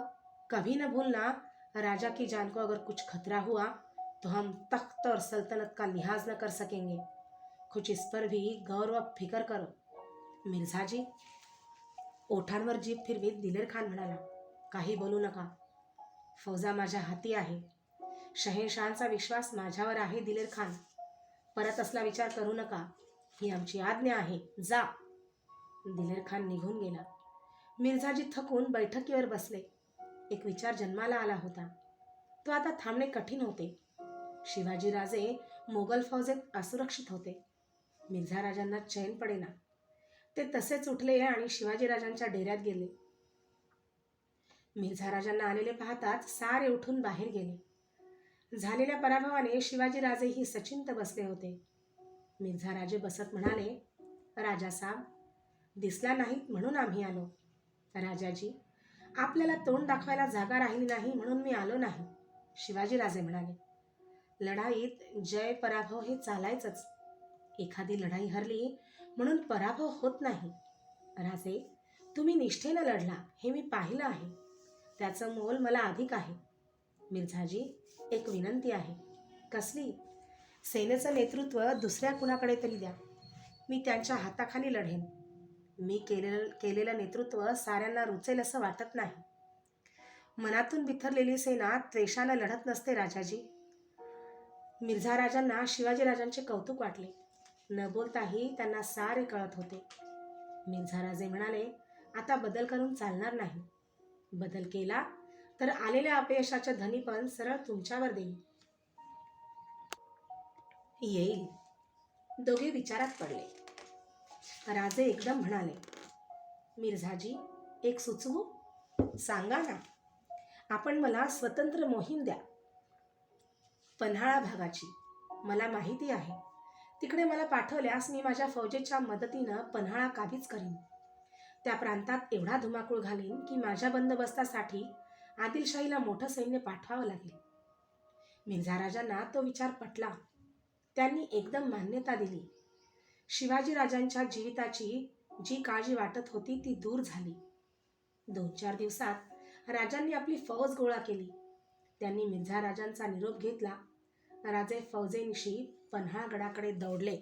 कभी न भूलना, राजा की जान को अगर कुछ खतरा हुआ तो हम तख्त और सल्तनत का लिहाज न कर सकेंगे. कुछ इस पर भी गौर व फिक्र करो. मिर्झाजी, ओठांवर जीभ फिरवीत दिलेर खान म्हणाला, काही बोलू नका. फौजा माझ्या हाती आहे. शहेनशहांचा विश्वास माझ्यावर आहे. दिलेर खान, परत असला विचार करू नका. ही आमची आज्ञा आहे. जा. दिलेर खान निघून गेला. मिर्झाजी थकून बैठकीवर बसले. एक विचार जन्माला आला होता. तो आता थांबणे कठीण होते. शिवाजीराजे मोगल फौजेत असुरक्षित होते. मिर्झा राजांना चैन पडेना. ते तसेच उठले आणि शिवाजीराजांच्या डेऱ्यात गेले. मिर्झा राजांना आलेले पाहताच सारे उठून बाहेर गेले. झालेल्या पराभवाने शिवाजीराजेही सचिंत बसले होते. मिर्झा राजे बसत म्हणाले, राजासाहेब, दिसला नाहीत म्हणून आम्ही आलो. राजाजी, आपल्याला तोंड दाखवायला जागा राहिली नाही म्हणून मी आलो नाही. शिवाजीराजे म्हणाले, लढाईत जय पराभव हे चालायचंच. एखादी लढाई हरली म्हणून पराभव होत नाही. राजे, तुम्ही निष्ठेनं लढला हे मी पाहिलं आहे. त्याचं मोल मला अधिक आहे. मिर्झाजी, एक विनंती आहे. कसली? सेनेचं नेतृत्व दुसऱ्या कुणाकडे तरी द्या. मी त्यांच्या हाताखाली लढेन. मी केलेलं नेतृत्व साऱ्यांना रुचेल असं वाटत नाही. मनातून बिथरलेली सेना त्वेषानं लढत नसते राजाजी. मिर्झा राजांना शिवाजीराजांचे कौतुक वाटले. न बोलताही त्यांना सारे कळत होते. मिर्झा राजे म्हणाले, आता बदल करून चालणार नाही. बदल केला तर आलेल्या अपयशाच्या धनीपण सरळ तुमच्यावर देईल. येईल. दोघे विचारात पडले. राजे एकदम म्हणाले, मिर्झाजी, एक सुचवू? सांगा ना. आपण मला स्वतंत्र मोहीम द्या. पन्हाळा भागाची. मला माहिती आहे. तिकडे मला पाठवल्यास मी माझ्या फौजेच्या मदतीनं पन्हाळा काबीज करीन. त्या प्रांतात एवढा धुमाकूळ घालीन की माझ्या बंदोबस्तासाठी आदिलशाहीला मोठं सैन्य पाठवावं लागेल. मिर्झा राजांना तो विचार पटला. त्यांनी एकदम मान्यता दिली. शिवाजीराजांच्या जीविताची जी काळजी वाटत होती ती दूर झाली. 2-4 दिवसात राजांनी आपली फौज गोळा केली. त्यांनी मिर्झा राजांचा निरोप घेतला. राजे फौजेनिशी पन्हाळगडाकडे दौडले.